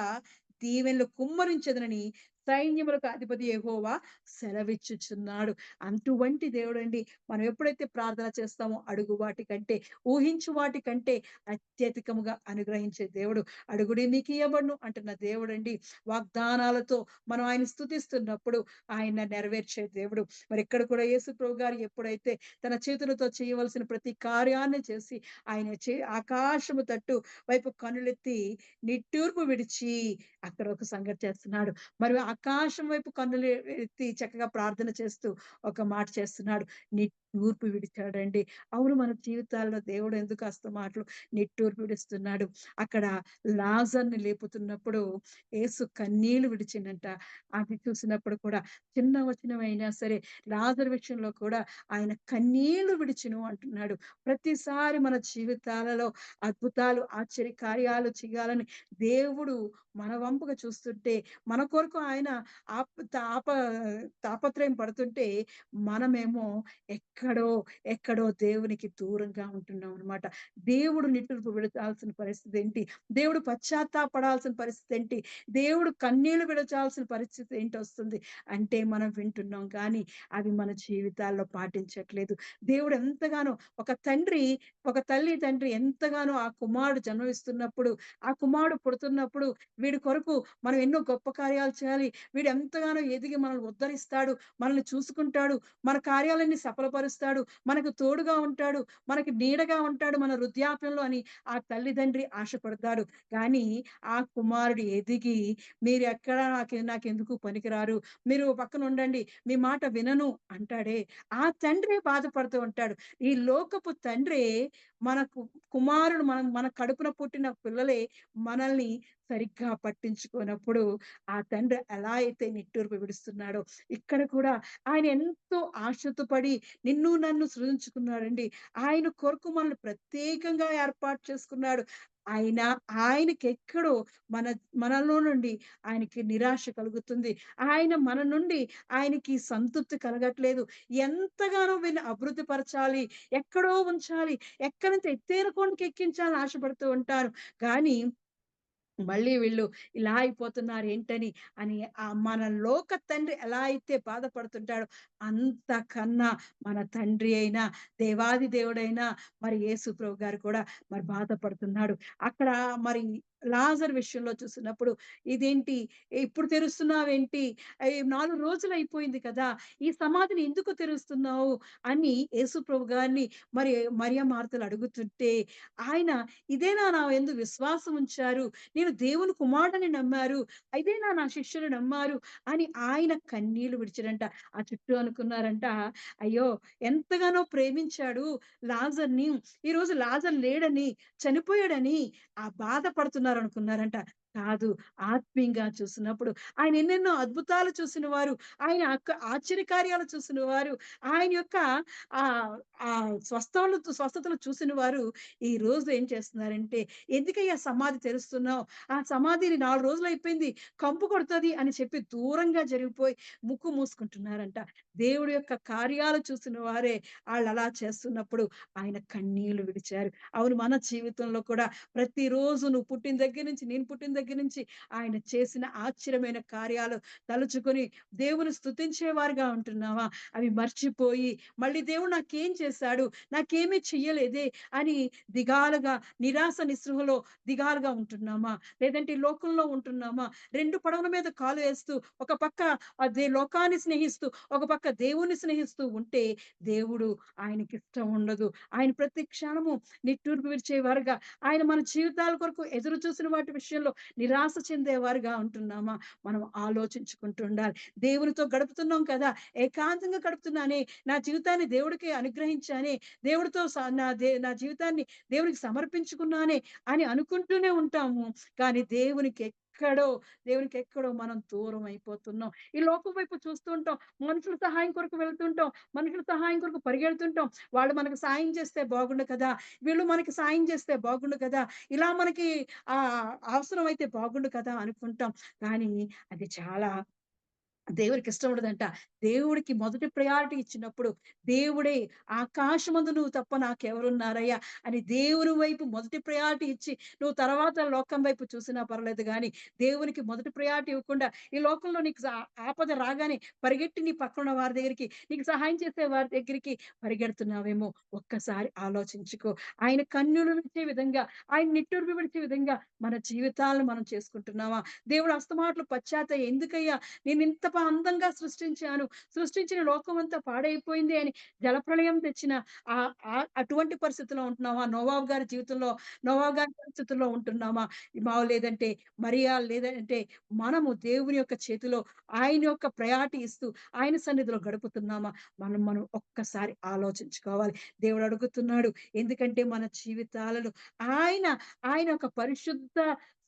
దీవెనలు కుమ్మరించెదనని సైన్యములకు అధిపతి యెహోవా సెలవిచ్చుచున్నాడు. అటువంటి దేవుడండి. మనం ఎప్పుడైతే ప్రార్థన చేస్తామో అడుగు వాటికంటే, ఊహించు వాటికంటే అత్యధికముగా అనుగ్రహించే దేవుడు. అడుగుడి మీకియ్యబడును అంటున్న దేవుడండి. వాగ్దానాలతో మనం ఆయన స్తుతిస్తున్నప్పుడు ఆయన నెరవేర్చే దేవుడు. మరి ఇక్కడ కూడా యేసు ప్రభు గారు ఎప్పుడైతే తన చేతులతో చేయవలసిన ప్రతి కార్యాన్ని చేసి ఆయన ఆకాశము తట్టు వైపు కన్నులెత్తి నిట్టూర్పు విడిచి అక్కడ ఒక సంగతి చేస్తున్నాడు. మరి ఆకాశం వైపు కన్నులు ఎత్తి చక్కగా ప్రార్థన చేస్తూ ఒక మాట చేస్తున్నాడు. నిట్టూర్పు విడిచాడండి. అవును, మన జీవితాల్లో దేవుడు ఎందుకు అస్తమాట్లు నిట్టూర్పు విడుస్తున్నాడు. అక్కడ లాజర్‌ని లేపుతున్నప్పుడు యేసు కన్నీళ్లు విడిచిండంట. అది చూసినప్పుడు కూడా చిన్న వచనమైనా సరే లాజరు విషయంలో కూడా ఆయన కన్నీళ్లు విడిచెను అంటున్నాడు. ప్రతిసారి మన జీవితాలలో అద్భుతాలు, ఆశ్చర్య కార్యాలు చేయాలని దేవుడు మన వంపుగా చూస్తుంటే, మన కొరకు ఆయన ఆప్ తాప తాపత్రయం పడుతుంటే, మనమేమో ఎక్కడో, ఎక్కడో దేవునికి దూరంగా ఉంటున్నాం అన్నమాట. దేవుడు నిట్టూర్పు విడచాల్సిన పరిస్థితి ఏంటి? దేవుడు పశ్చాత్తాపడాల్సిన పరిస్థితి ఏంటి? దేవుడు కన్నీళ్లు విడచాల్సిన పరిస్థితి ఏంటొస్తుంది? అంటే మనం వింటున్నాం కానీ, అవి మన జీవితాల్లో పాటించట్లేదు. దేవుడు ఎంతగానో ఒక తల్లి, తండ్రి ఎంతగానో ఆ కుమారుడు జన్మనిస్తున్నప్పుడు, ఆ కుమారుడు పుడుతున్నప్పుడు వీడి కొరకు మనం ఎన్నో గొప్ప కార్యాలు చేయాలి. వీడు ఎంతగానో ఎదిగి మనల్ని ఉద్ధరిస్తాడు, మనల్ని చూసుకుంటాడు, మన కార్యాలన్నీ సఫలపరుస్తాడు, మనకు తోడుగా ఉంటాడు, మనకి నీడగా ఉంటాడు మన వృద్ధాప్యంలో అని ఆ తల్లిదండ్రి ఆశపడతాడు. కానీ ఆ కుమారుడు ఎదిగి మీరెక్కడ నాకెందుకు పనికిరారు, మీరు పక్కన ఉండండి, మీ మాట వినను అంటాడే, ఆ తండ్రే బాధపడుతూ ఉంటాడు. ఈ లోకపు తండ్రే మనకు కుమారుడు మన కడుపున పుట్టిన పిల్లలే మనల్ని సరిగ్గా పట్టించుకోనప్పుడు ఆ తండ్రి ఎలా అయితే నిట్టూర్పు విడుస్తున్నాడో ఇక్కడ కూడా ఆయన ఎంతో ఆశతో పడి నిన్ను నన్ను సృజించుకున్నాడండి. ఆయన కొరకు మనల్ని ప్రత్యేకంగా ఏర్పాటు చేసుకున్నాడు. అయినా ఆయనకెక్కడో మన మనలో నుండి ఆయనకి నిరాశ కలుగుతుంది. మన నుండి ఆయనకి సంతృప్తి కలగట్లేదు. ఎంతగానో వీరిని అభివృద్ధి పరచాలి, ఎక్కడో ఉంచాలి, ఎక్కడి నుంచి ఎత్తైన కొండకి ఎక్కించాలని ఆశపడుతూ ఉంటారు. కానీ మళ్ళీ వీళ్ళు ఇలా అయిపోతున్నారు ఏంటని అని మన లోక తండ్రి ఎలా అయితే బాధపడుతుంటాడో అంతకన్నా మన తండ్రి అయిన దేవాది దేవుడైన మరి యేసు ప్రభు గారు కూడా మరి బాధపడుతున్నాడు. అక్కడ మరి లాజర్ విషయంలో చూసినప్పుడు ఇదేంటి ఇప్పుడు తెరుస్తున్నావేంటి? 4 రోజులు అయిపోయింది కదా! ఈ సమాధిని ఎందుకు తెరుస్తున్నావు? అని యేసు ప్రభు గారిని మరి మరియ మార్తలు అడుగుతుంటే ఆయన ఇదేనా నా యందు విశ్వాసం ఉంచారు. నేను దేవుని కుమారుడని నమ్మారు. ఇదేనా నా శిష్యులు నమ్మారు అని ఆయన కన్నీళ్లు విడిచాడంట. ఆ చుట్టూ అనుకున్నారంట, అయ్యో! ఎంతగానో ప్రేమించాడు లాజర్‌ని. ఈరోజు లాజర్ లేడని, చనిపోయాడని బాధపడుతున్నారనుకున్నారంట. కాదు. ఆత్మీయంగా చూసినప్పుడు ఆయన ఎన్నెన్నో అద్భుతాలు చూసిన వారు, ఆయన ఆశ్చర్యకార్యాలు చూసిన వారు, ఆయన యొక్క ఆహ్, స్వస్థతలు చూసిన వారు ఈరోజు ఏం చేస్తున్నారంటే, "ఎందుకయ్యా సమాధి తెరుస్తున్నావు? ఆ సమాధిని 4 రోజులయిపోయింది. కంపు కొడతది" అని చెప్పి దూరంగా జరిగిపోయి ముక్కు మూసుకుంటున్నారంట. దేవుడి యొక్క కార్యాలు చూసిన వారే ఆళ్ళలా చేస్తున్నప్పుడు ఆయన కన్నీళ్లు విడిచారు. అవును, మన జీవితంలో కూడా ప్రతిరోజు నువ్వు పుట్టిన దగ్గర నుంచి, నేను పుట్టిన దగ్గర నుంచి ఆయన చేసిన ఆశ్చర్యమైన కార్యాలు తలుచుకొని దేవుని స్తుతించేవారుగా ఉంటున్నావా? అవి మర్చిపోయి మళ్ళీ దేవుడు నాకేం చేశాడు? నాకేమీ చెయ్యలేదే అని దిగాలుగా, నిరాశ నిస్పృహలో దిగాలుగా ఉంటున్నామా? లేదంటే ఈ లోకంలో ఉంటున్నామా? 2 పడవల మీద కాలు వేస్తూ, ఒక పక్క అదే లోకాన్ని స్నేహిస్తూ, ఒక పక్క దేవుణ్ణి స్నేహిస్తూ ఉంటే దేవుడు ఆయనకిష్టం ఉండదు. ఆయన ప్రతి క్షణము నిట్టూర్పు విడిచేవారుగా, ఆయన మన జీవితాల కొరకు ఎదురు చూసిన వాటి విషయంలో నిరాశ చెందేవారుగా ఉంటున్నామా? మనం ఆలోచించుకుంటూ ఉండాలి. దేవునితో గడుపుతున్నాం కదా! ఏకాంతంగా గడుపుతున్నానే, నా జీవితాన్ని దేవుడికి అనుగ్రహించానే, దేవుడితో నా జీవితాన్ని దేవునికి సమర్పించుకున్నానే అని అనుకుంటూనే ఉంటాము. కానీ దేవునికెక్కడో మనం దూరం అయిపోతున్నాం. ఈ లోకం వైపు చూస్తూ ఉంటాం. మనుషుల సహాయం కొరకు వెళ్తుంటాం. మనుషుల సహాయం కొరకు పరిగెడుతుంటాం. వాళ్ళు మనకు సాయం చేస్తే బాగుండు కదా! వీళ్ళు మనకి సాయం చేస్తే బాగుండు కదా! ఇలా మనకి అవసరమైతే బాగుండు కదా అనుకుంటాం. కానీ అది చాలా దేవుడికి ఇష్టం ఉండదంట. దేవుడికి మొదటి ప్రయారిటీ ఇచ్చినప్పుడు, దేవుడే "ఆకాశమందు నువ్వు తప్ప నాకెవరున్నారయ్యా" అని దేవుని వైపు మొదటి ప్రయారిటీ ఇచ్చి, నువ్వు తర్వాత లోకం వైపు చూసినా పర్లేదు గానీ, దేవునికి మొదటి ప్రయారిటీ ఇవ్వకుండా, ఈ లోకంలో నీకు ఆపద రాగానే పరిగెట్టి నీ పక్కనున్న వారి దగ్గరికి, నీకు సహాయం చేసే వారి దగ్గరికి పరిగెడుతున్నావేమో ఒక్కసారి ఆలోచించుకో. ఆయన కన్నులు విడిచే విధంగా, ఆయన నిట్టూర్పు విడిచే విధంగా మన జీవితాలను మనం చేసుకుంటున్నామా? దేవుడు అస్తమాట్లు ఎందుకయ్యా నేనింత అందంగా సృష్టించాను. సృష్టించిన లోకమంతా పాడైపోయింది అని జలప్రళయం తెచ్చిన అటువంటి పరిస్థితిలో ఉంటున్నామా? నోవాహు గారి పరిస్థితుల్లో ఉంటున్నామా? లేదంటే మరియా లేదంటే మనము దేవుని యొక్క చేతిలో ఆయన యొక్క ప్రయారిటీ ఇస్తూ ఆయన సన్నిధిలో గడుపుతున్నామా? మనం ఒక్కసారి ఆలోచించుకోవాలి. దేవుడు అడుగుతున్నాడు. ఎందుకంటే మన జీవితాలలో ఆయన, ఆయన ఒక పరిశుద్ధ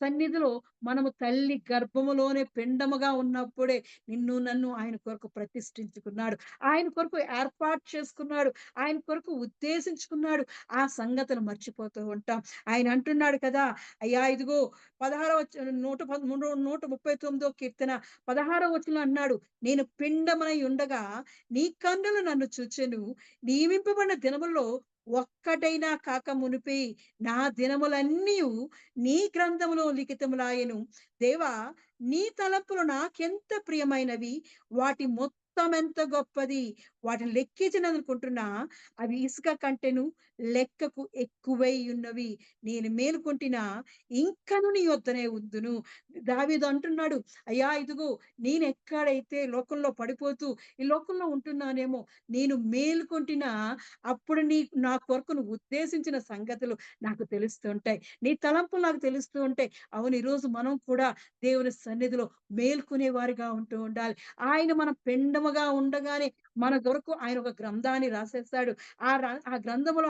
సన్నిధిలో మనము తల్లి గర్భములోనే పిండముగా ఉన్నప్పుడే నిన్ను నన్ను ఆయన కొరకు ప్రతిష్ఠించుకున్నాడు. ఆయన కొరకు ఏర్పాటు చేసుకున్నాడు. ఆయన కొరకు ఉద్దేశించుకున్నాడు. ఆ సంగతులు మర్చిపోతూ ఉంటాం. ఆయన అంటున్నాడు కదా! అయ్యా ఇదిగో 16వ 139 కీర్తన 16వ వచనంలో అన్నాడు. నేను పిండమై ఉండగా నీ కన్నులు నన్ను చూచెను. నియమింపబడిన దినముల్లో ఒక్కటైనా కాక మునిపే నా దినములన్నీయు నీ గ్రంథములో లిఖితములాయెను. దేవా, నీ తలంపులు నాకెంత ప్రియమైనవి. వాటి మొత్తమెంత గొప్పది. వాటిని లెక్కించననుకుంటున్నా అవి ఇసుక కంటెను లెక్కకు ఎక్కువై ఉన్నవి. నేను మేలుకొంటినా ఇంకను నీ యొద్దనే ఉందును. దావీదు అంటున్నాడు, అయ్యా ఇదిగో నేనెక్కడైతే లోకంలో పడిపోతూ ఈ లోకంలో ఉంటున్నానేమో, నేను మేలుకొంటినా అప్పుడు నా కొరకు నువ్వు ఉద్దేశించిన సంగతులు నాకు తెలుస్తూ ఉంటాయి. నీ తలంపులు నాకు తెలుస్తూ ఉంటాయి. అవును, ఈరోజు మనం కూడా దేవుని సన్నిధిలో మేల్కొనే వారిగా ఉంటూ ఉండాలి. ఆయన మన పిండముగా ఉండగానే మన కొరకు ఆయన ఒక గ్రంథాన్ని రాసేస్తాడు. ఆ గ్రంథములో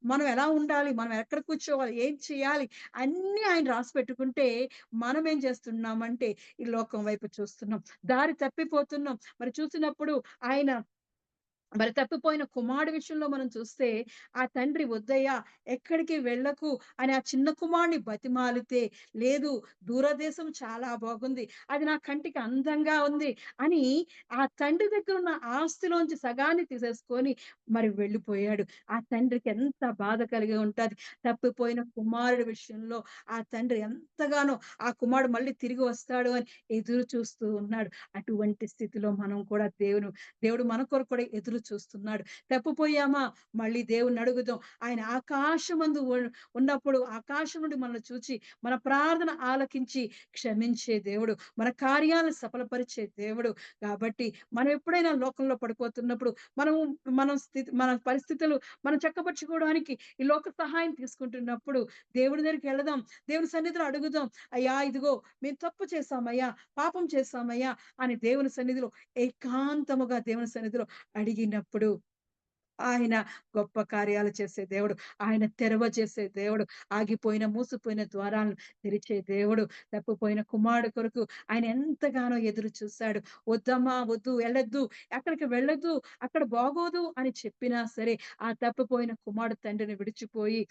మనం ఎలా ఉండాలి? మనం ఎక్కడ కూర్చోవాలి? ఏం చేయాలి? అన్నీ ఆయన రాసిపెట్టుకుంటే మనం ఏం చేస్తున్నామంటే ఈ లోకం వైపు చూస్తున్నాం. దారి తప్పిపోతున్నాం. మరి చూసినప్పుడు ఆయన మరి తప్పిపోయిన కుమారుడి విషయంలో మనం చూస్తే, ఆ తండ్రి "వద్దయ్యా! ఎక్కడికి వెళ్ళకు" అని ఆ చిన్న కుమారుడిని బతిమాలితే, "లేదు, దూరదేశం చాలా బాగుంది. అది నా కంటికి అందంగా ఉంది" అని ఆ తండ్రి దగ్గరున్న ఆస్తిలోంచి సగాన్ని తీసేసుకొని మరి వెళ్ళిపోయాడు. ఆ తండ్రికి ఎంత బాధ కలిగి ఉంటది. తప్పిపోయిన కుమారుడి విషయంలో ఆ తండ్రి ఎంతగానో ఆ కుమారుడు మళ్ళీ తిరిగి వస్తాడు అని ఎదురు చూస్తూ ఉన్నాడు. అటువంటి స్థితిలో మనం కూడా దేవుడు మన కొరకు కూడా ఎదురు చూస్తున్నాడు. తప్పిపోయామా? మళ్ళీ దేవుడిని అడుగుదాం. ఆయన ఆకాశమందు ఉన్నప్పుడు ఆకాశం నుండి మనల్ని చూచి, మన ప్రార్థన ఆలకించి క్షమించే దేవుడు. మన కార్యాలను సఫలపరిచే దేవుడు. కాబట్టి మనం ఎప్పుడైనా లోకంలో పడిపోతున్నప్పుడు, మనము మన పరిస్థితులు మనం చక్కపరుచుకోవడానికి ఈ లోక సహాయం తీసుకుంటున్నప్పుడు దేవుడి దగ్గరికి వెళదాం. దేవుని సన్నిధిలో అడుగుదాం. అయ్యా! ఇదిగో మేము తప్పు చేశామయ్యా, పాపం చేశామయ్యా అని దేవుని సన్నిధిలో ఏకాంతముగా దేవుని సన్నిధిలో అడిగినప్పుడు ఆయన గొప్ప కార్యాలు చేసే దేవుడు. ఆయన తెరవజేసే దేవుడు. ఆగిపోయిన, మూసిపోయిన ద్వారాలను తెరిచే దేవుడు. తప్పిపోయిన కుమారుడు కొరకు ఆయన ఎంతగానో ఎదురు చూసాడు. "వద్దమ్మా! వద్దు, ఎళ్ళొద్దు. అక్కడికి వెళ్ళొద్దు. అక్కడ బాగోదు" అని చెప్పినా సరే, ఆ తప్పిపోయిన కుమారుడు తండ్రిని విడిచిపోయి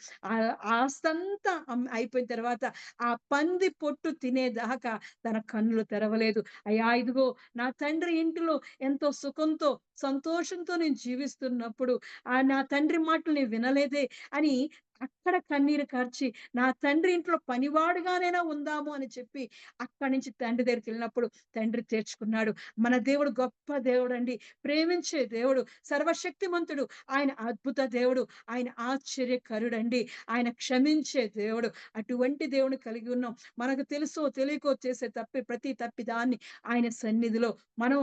ఆస్తంతా అయిపోయిన తర్వాత ఆ పంది పొట్టు తినేదాకా తన కన్నులు తెరవలేదు. అయ్యా! ఇదిగో నా తండ్రి ఇంటిలో ఎంతో సుఖంతో, సంతోషంతో నేను జీవిస్తున్నప్పుడు నా తండ్రి మాటలు నేను వినలేదే అని అక్కడ కన్నీరు కార్చి, నా తండ్రి ఇంట్లో పనివాడుగానైనా ఉందాము అని చెప్పి, అక్కడి నుంచి తండ్రి దగ్గరికెళ్ళినప్పుడు తండ్రి చేర్చుకున్నాడు. మన దేవుడు గొప్ప దేవుడండి. ప్రేమించే దేవుడు, సర్వశక్తిమంతుడు. ఆయన అద్భుత దేవుడు. ఆయన ఆశ్చర్యకరుడండి. ఆయన క్షమించే దేవుడు. అటువంటి దేవుడిని కలిగి ఉన్నాం. మనకు తెలుసో తెలియకో చేసే ప్రతి తప్పిదాన్ని ఆయన సన్నిధిలో మనం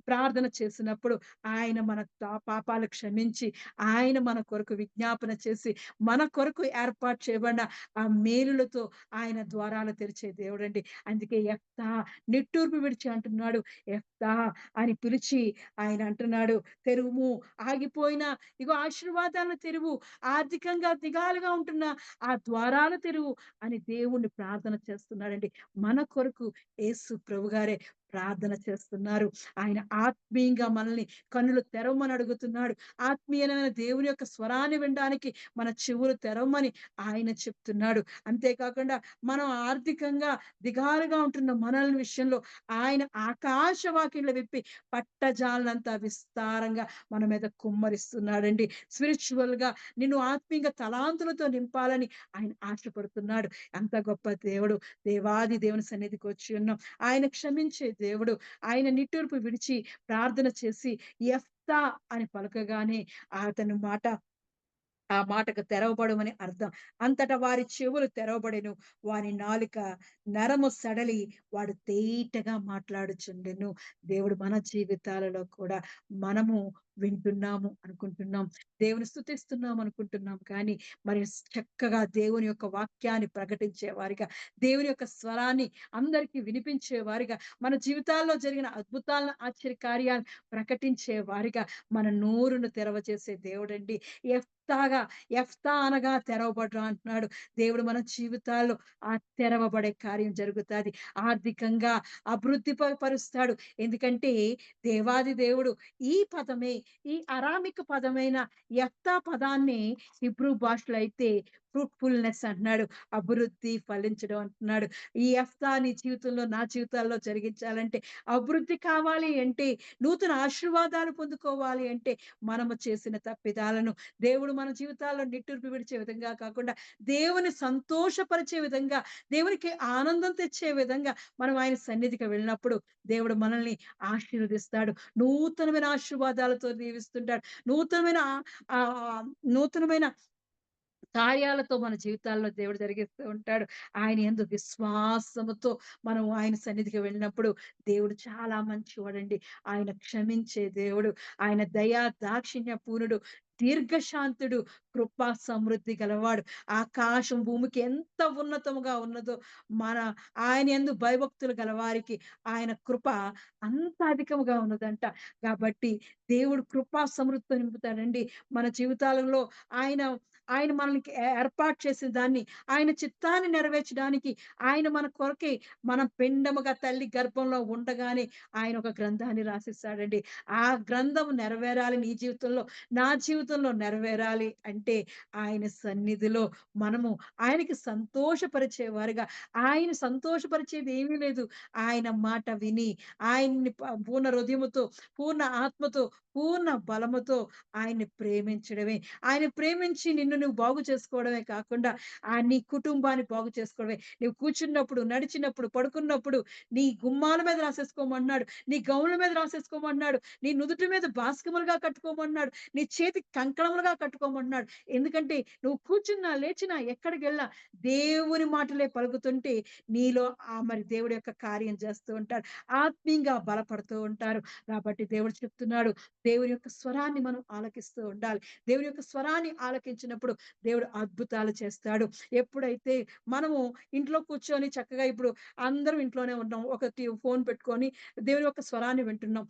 ప్రార్థన చేసినప్పుడు ఆయన మన పాపాలు క్షమించి, ఆయన మన కొరకు విజ్ఞాపన చేసి, మన కొరకు ఏర్పాటు చేయబడిన ఆ మేలులతో ఆయన ద్వారాలు తెరిచే దేవుడండి. అందుకే యెఫ్తా నిట్టూర్పు విడిచి అంటున్నాడు. యెఫ్తా అని పిలిచి ఆయన అంటున్నాడు, "తెరువుము, ఆగిపోయిన ఇగో ఆశీర్వాదాలను తెరువు, ఆర్థికంగా దిగాలుగా ఉంటున్న ఆ ద్వారాలు తెరువు" అని దేవుణ్ణి ప్రార్థన చేస్తున్నాడండి. మన కొరకు యేసు ప్రభుగారే ప్రార్థన చేస్తున్నారు. ఆయన ఆత్మీయంగా మనల్ని కన్నులు తెరవమని అడుగుతున్నాడు. ఆత్మీయమైన దేవుని యొక్క స్వరాన్ని వినడానికి మన చెవులు తెరవమని ఆయన చెప్తున్నాడు. అంతేకాకుండా మనం ఆర్థికంగా దిగాలుగా ఉంటున్న మనల్ని విషయంలో ఆయన ఆకాశ వాకిళ్లు విప్పి పట్టజాలనంత విస్తారంగా మన మీద కుమ్మరిస్తున్నాడండి. స్పిరిచ్యువల్‌గా నిన్ను ఆత్మీయంగా తలాంతులతో నింపాలని ఆయన ఆశపడుతున్నాడు. అంత గొప్ప దేవుడు. దేవాది దేవుని సన్నిధికి వచ్చి ఉన్నాం. ఆయన క్షమించే దేవుడు. ఆయన నిట్టూర్పు విడిచి ప్రార్థన చేసి యెఫ్తా అని పలకగానే అతని ఆ మాటకు తెరవబడుమని అర్థం. అంతటా వారి చెవులు తెరవబడెను. వాని నాలుక నరము సడలి వాడు తేటగా మాట్లాడుచుండెను. దేవుడు మన జీవితాలలో కూడా మనము వింటున్నాము అనుకుంటున్నాం. దేవుని స్తుతిస్తున్నాం అనుకుంటున్నాం. కానీ మరి చక్కగా దేవుని యొక్క వాక్యాన్ని ప్రకటించే వారిగా, దేవుని యొక్క స్వరాన్ని అందరికీ వినిపించే వారిగా, మన జీవితాల్లో జరిగిన అద్భుతాలను, ఆశ్చర్యకార్యాలను ప్రకటించే వారిగా మన నోరును తెరవజేసే దేవుడండి. యెఫ్తా అనగా తెరవబడును అంటున్నాడు. దేవుడు మన జీవితాల్లో ఆ తెరవబడే కార్యం జరుగుతాది. ఆర్థికంగా అభివృద్ధి పరుస్తాడు. ఎందుకంటే దేవాది దేవుడు ఈ పదమే, ఈ అరామిక పదమైన యెఫ్తా పదాన్ని హీబ్రూ భాషలో అయితే ఫ్రూట్‌ఫుల్‌నెస్ అంటున్నాడు. అభివృద్ధి, ఫలించడం అంటున్నాడు. ఈ యెఫ్తా నీ జీవితంలో, నా జీవితాల్లో జరిగించాలంటే, అభివృద్ధి కావాలి అంటే, నూతన ఆశీర్వాదాలు పొందుకోవాలి అంటే, మనము చేసిన తప్పిదాలను దేవుడు మన జీవితాల్లో నిట్టూర్పు విడిచే విధంగా కాకుండా, దేవుని సంతోషపరిచే విధంగా, దేవునికి ఆనందం తెచ్చే విధంగా మనం ఆయన సన్నిధికి వెళ్ళినప్పుడు, దేవుడు మనల్ని ఆశీర్వదిస్తాడు. నూతనమైన ఆశీర్వాదాలతో దీవిస్తుంటాడు. నూతనమైన కార్యాలతో మన జీవితాల్లో దేవుడు జరిగిస్తూ ఉంటాడు. ఆయన యందు విశ్వాసముతో మనం ఆయన సన్నిధికి వెళ్ళినప్పుడు దేవుడు చాలా మంచివాడండి. ఆయన క్షమించే దేవుడు. ఆయన దయా దాక్షిణ్య పూర్ణుడు, దీర్ఘశాంతుడు, కృపా సమృద్ధి గలవాడు. ఆకాశం భూమికి ఎంత ఉన్నతముగా ఉన్నదో మన ఆయన యందు భయభక్తులు గలవారికి ఆయన కృప అంత అధికముగా ఉన్నదంట. కాబట్టి దేవుడు కృపా సమృద్ధితో నింపుతాడండి. మన జీవితాలలో ఆయన ఆయన మనకి ఏర్పాటు చేసిన దాన్ని, ఆయన చిత్తాన్ని నెరవేర్చడానికి ఆయన మన కొరకే మనం పిండముగా తల్లి గర్భంలో ఉండగానే ఆయన ఒక గ్రంథాన్ని రాసిస్తాడండి. ఆ గ్రంథం నెరవేరాలి నీ జీవితంలో, నా జీవితంలో నెరవేరాలి అంటే ఆయన సన్నిధిలో మనము ఆయనకి సంతోషపరిచేవారుగా, ఆయన సంతోషపరిచేది ఏమీ లేదు. ఆయన మాట విని, ఆయన్ని పూర్ణ హృదయముతో, పూర్ణ ఆత్మతో, పూర్ణ బలముతో ఆయన్ని ప్రేమించడమే. ఆయన ప్రేమించి నిన్ను నువ్వు బాగు చేసుకోవడమే కాకుండా, నీ కుటుంబాన్ని బాగు చేసుకోవడమే. నువ్వు కూర్చున్నప్పుడు, నడిచినప్పుడు, పడుకున్నప్పుడు నీ గుమ్మాల మీద రాసేసుకోమన్నాడు. నీ గౌన్ల మీద రాసేసుకోమన్నాడు. నీ నుదుటి మీద బాస్కములుగా కట్టుకోమన్నాడు. నీ చేతికి కంకణములుగా కట్టుకోమన్నాడు. ఎందుకంటే నువ్వు కూర్చున్నా, లేచినా, ఎక్కడికెళ్ళినా దేవుని మాటలే పలుకుతుంటే నీలో మరి దేవుడి యొక్క కార్యం చేస్తూ ఉంటాడు. ఆత్మీయంగా బలపడుతూ ఉంటారు. కాబట్టి దేవుడు చెప్తున్నాడు, దేవుని యొక్క స్వరాన్ని మనం ఆలకిస్తూ ఉండాలి. దేవుని యొక్క స్వరాన్ని ఆలకించినప్పుడు దేవుడు అద్భుతాలు చేస్తాడు. ఎప్పుడైతే మనము ఇంట్లో కూర్చొని చక్కగా ఇప్పుడు అందరం ఇంట్లోనే ఉన్నాం. ఒక ఫోన్ పెట్టుకొని దేవుని యొక్క స్వరాన్ని వింటున్నాం.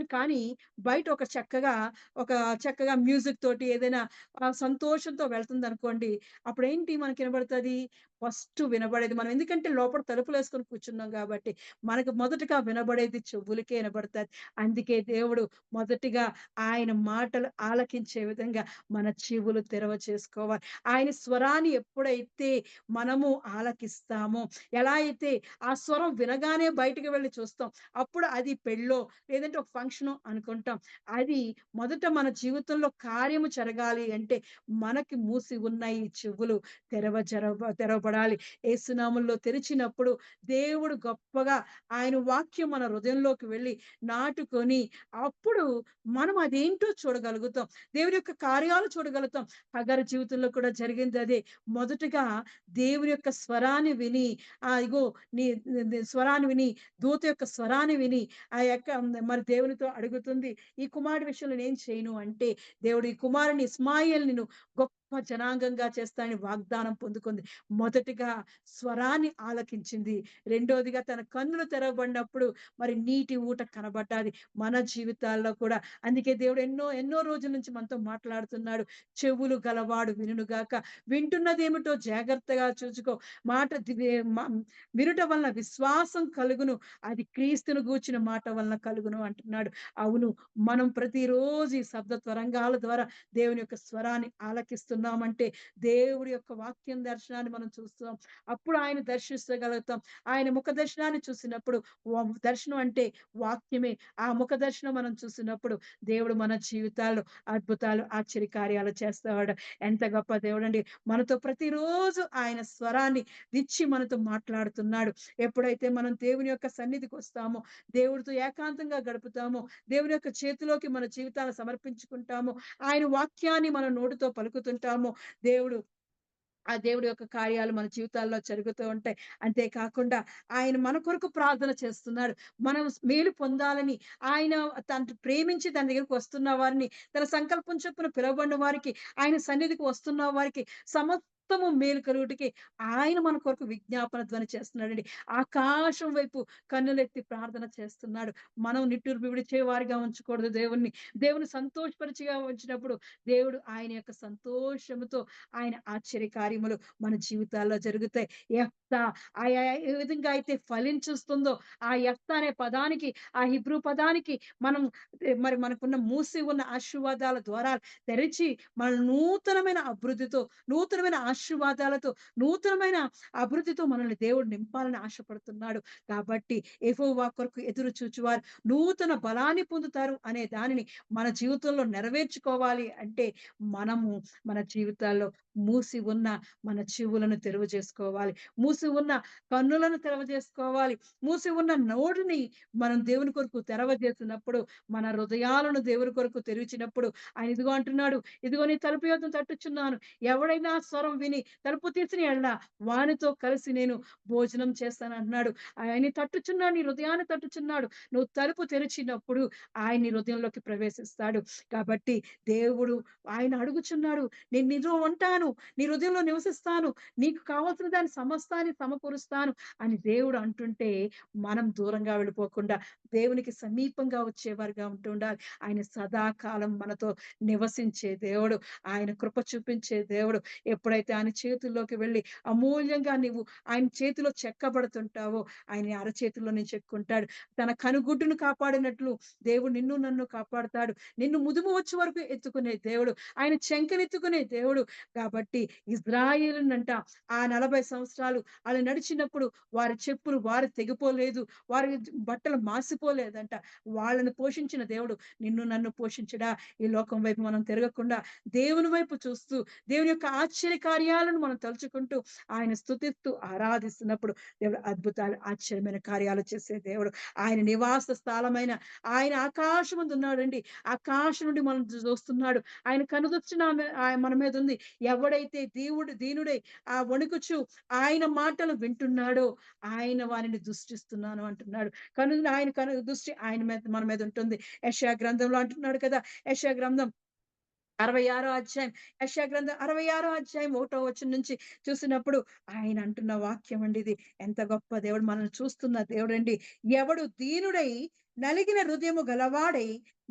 కానీ బయట ఒక చక్కగా మ్యూజిక్ తోటి ఏదైనా సంతోషంతో వెళ్తుందనుకోండి. అప్పుడేంటి మనకి వినబడతది? ఫస్ట్ వినబడేది మనం ఎందుకంటే లోపల తలుపులేసుకొని కూర్చున్నాం కాబట్టి, మనకు మొదటగా వినబడేది చెవులకే వినబడతది. అందుకే దేవుడు మొదటిగా ఆయన మాటలు ఆలకించే విధంగా మన చెవులు తెరవ చేసుకోవాలి. ఆయన స్వరాన్ని ఎప్పుడైతే మనము ఆలకిస్తామో, ఎలా అయితే ఆ స్వరం వినగానే బయటికి వెళ్లి చూస్తాం. అప్పుడు అది పెళ్ళో, లేదంటే ఒక ఫంక్షనో అనుకుంటాం. అది మొదట మన జీవితంలో కార్యము జరగాలి అంటే, మనకి మూసి ఉన్న ఈ చెవులు తెరవబడాలి. యేసునామంలో తెరిచినప్పుడు దేవుడు గొప్పగా ఆయన వాక్యం మన హృదయంలోకి వెళ్లి నాటుకొని, అప్పుడు మనం అదేంటో చూడగలుగుతాం. దేవుని యొక్క కార్యాలు చూడగలుగుతాం. హగరు జీవితంలో కూడా జరిగింది అదే. మొదటగా దేవుని యొక్క స్వరాన్ని విని, ఇగో నీ నీ స్వరాన్ని విని, దూత యొక్క స్వరాన్ని విని, ఆ యొక్క మరి దేవునితో అడుగుతుంది, "ఈ కుమారుడి విషయంలో నేనేం చేయను" అంటే, దేవుడు ఈ కుమారుని ఇస్మాయేల్‌ని గొప్ప జనాంగంగా చేస్తానని వాగ్దానం పొందుకుంది. మొదటిగా స్వరాన్ని ఆలకించింది. రెండోదిగా తన కన్నులు తెరవబడినప్పుడు మరి నీటి ఊట కనబడ్డాది. మన జీవితాల్లో కూడా అందుకే దేవుడు ఎన్నో ఎన్నో రోజుల నుంచి మనతో మాట్లాడుతున్నాడు. చెవులు గలవాడు వినుగాక. వింటున్నదేమిటో జాగ్రత్తగా చూచుకో. మాట దివే మ వినుట వలన విశ్వాసం కలుగును. అది క్రీస్తును గూర్చిన మాట వలన కలుగును అంటున్నాడు. అవును. మనం ప్రతిరోజు ఈ శబ్ద తరంగాల ద్వారా దేవుని యొక్క స్వరాన్ని ఆలకిస్తున్నామంటే, దేవుడి యొక్క వాక్యం దర్శనాన్ని మనం చూస్తాం. అప్పుడు ఆయన దర్శించగలుగుతాం. ఆయన ముఖ దర్శనాన్ని చూసినప్పుడు దర్శనం అంటే వాక్యమే. ఆ ముఖ దర్శనం మనం చూసినప్పుడు దేవుడు మన జీవితాల్లో అద్భుతాలు, ఆశ్చర్యకార్యాలు చేస్తాడు. ఎంత గొప్ప దేవుడండి. మనతో ప్రతిరోజు ఆయన స్వరాన్ని ఇచ్చి మనతో మాట్లాడుతున్నాడు. ఎప్పుడైతే మనం దేవుని యొక్క సన్నిధికొస్తామో, దేవుడితో ఏకాంతంగా గడుపుతామో, దేవుని యొక్క చేతిలోకి మన జీవితాలను సమర్పించుకుంటామో, ఆయన వాక్యాన్ని మన నోటితో పలుకుతుంటామో, దేవుడు దేవుడి యొక్క కార్యాలు మన జీవితాల్లో జరుగుతూ ఉంటాయి. అంతే కాకుండా ఆయన మన కొరకు ప్రార్థన చేస్తున్నాడు. మనం మేలు పొందాలని ఆయన ప్రేమించి తన దగ్గరికి వస్తున్న వారిని, తన సంకల్పం చొప్పున పిలువబడిన వారికి, ఆయన సన్నిధికి వస్తున్న వారికి సమస్తము మేలు కలుగుటకి ఆయన మన కొరకు విజ్ఞాపన ధ్వని చేస్తున్నాడండి. ఆకాశం వైపు కన్నులెత్తి ప్రార్థన చేస్తున్నాడు. మనం నిట్టూర్పు విడిచే వారిగా ఉంచకూడదు దేవుణ్ణి. దేవుని సంతోషపరిచిగా ఉంచినప్పుడు దేవుడు ఆయన యొక్క సంతోషముతో ఆయన ఆశ్చర్య కార్యములు మన జీవితాల్లో జరుగుతాయి. యెఫ్తా ఏ విధంగా అయితే ఫలించుస్తుందో, ఆ యెఫ్తా అనే పదానికి, ఆ హీబ్రూ పదానికి మనం మరి మనకున్న మూసి ఉన్న ఆశీర్వాదాల ద్వారాలు తెరిచి, మన నూతనమైన అభివృద్ధితో, నూతనమైన ఆశీర్వాదాలతో, నూతనమైన అభివృద్ధితో మనల్ని దేవుడు నింపాలని ఆశపడుతున్నాడు. కాబట్టి యెహోవా కొరకు ఎదురు చూచువారు నూతన బలాన్ని పొందుతారు అనే దానిని మన జీవితంలో నెరవేర్చుకోవాలి అంటే, మనము మన జీవితాల్లో మూసి ఉన్న మన చెవులను తెరువు చేసుకోవాలి. మూసి ఉన్న కన్నులను తెరవ చేసుకోవాలి. మూసి ఉన్న నోటిని మనం దేవుని కొరకు తెరవజేసినప్పుడు, మన హృదయాలను దేవుని కొరకు తెరిచినప్పుడు, ఆయన ఇదిగో అంటున్నాడు, "ఇదిగో నీ తలుపు యొద్ద తట్టుచున్నాను. ఎవడైనా స్వరం విని తలుపు తీసిన ఎడల వానితో కలిసి నేను భోజనం చేస్తాను అంటున్నాడు. ఆయన తట్టుచున్నాడు, నీ హృదయాన్ని తట్టుచున్నాడు. నువ్వు తలుపు తెరిచినప్పుడు ఆయన నీ హృదయంలోకి ప్రవేశిస్తాడు. కాబట్టి దేవుడు ఆయన అడుగుచున్నాడు, నేను నీతో ఉంటాను, నీ హృదయంలో నివసిస్తాను, నీకు కావాల్సిన దాని సమస్తాన్ని సమకూరుస్తాను అని దేవుడు అంటుంటే మనం దూరంగా వెళ్ళిపోకుండా దేవునికి సమీపంగా వచ్చేవారుగా ఉంటూ ఉండాలి. ఆయన సదాకాలం మనతో నివసించే దేవుడు, ఆయన కృప చూపించే దేవుడు. ఎప్పుడైతే ఆయన చేతుల్లోకి వెళ్ళి అమూల్యంగా నీవు ఆయన చేతిలో చెక్కబడుతుంటావో ఆయన నీ అరచేతిలో నుంచి ఎక్కుంటాడు. తన కనుగుడ్డును కాపాడినట్లు దేవుడు నిన్ను నన్ను కాపాడుతాడు. నిన్ను ముదుము వచ్చే వరకు ఎత్తుకునే దేవుడు, ఆయన చెంకనెత్తుకునే దేవుడు. కాబట్టి ఇజ్రాయేలునంట ఆ 40 సంవత్సరాలు అలా నడిచినప్పుడు వారి చెప్పులు వారు తెగిపోలేదు, వారి బట్టలు మాసిపోలేదంట. వాళ్ళని పోషించిన దేవుడు నిన్ను నన్ను పోషించడా? ఈ లోకం వైపు మనం తిరగకుండా దేవుని వైపు చూస్తూ దేవుని యొక్క ఆశ్చర్య కార్యాలను మనం తలుచుకుంటూ ఆయన స్తుతిస్తూ ఆరాధిస్తున్నప్పుడు దేవుడు అద్భుతాలు ఆశ్చర్యమైన కార్యాలు చేసే దేవుడు. ఆయన నివాస స్థలమైన ఆయన ఆకాశమందు ఉన్నాడండి. ఆకాశం నుండి మనం చూస్తున్నాడు. ఆయన కనుదృష్టి మన మీద ఉంది. ఎవడైతే దీనుడై ఆ వణుకుచు ఆయన మాటలు వింటున్నాడో ఆయన వారిని దృష్టిస్తున్నాను అంటున్నాడు. ఆయన దృష్టి ఆయన మీద మన మీద ఉంటుంది. యెషయా గ్రంథంలో అంటున్నాడు కదా, యెషయా గ్రంథం 66 అధ్యాయం, యెషయా గ్రంథం 66 అధ్యాయం 1వ వచనం నుంచి చూసినప్పుడు ఆయన అంటున్న వాక్యం అండి ఇది. ఎంత గొప్ప దేవుడు, మనల్ని చూస్తున్న దేవుడండి. ఎవడు దీనుడై నలిగిన హృదయము గలవాడై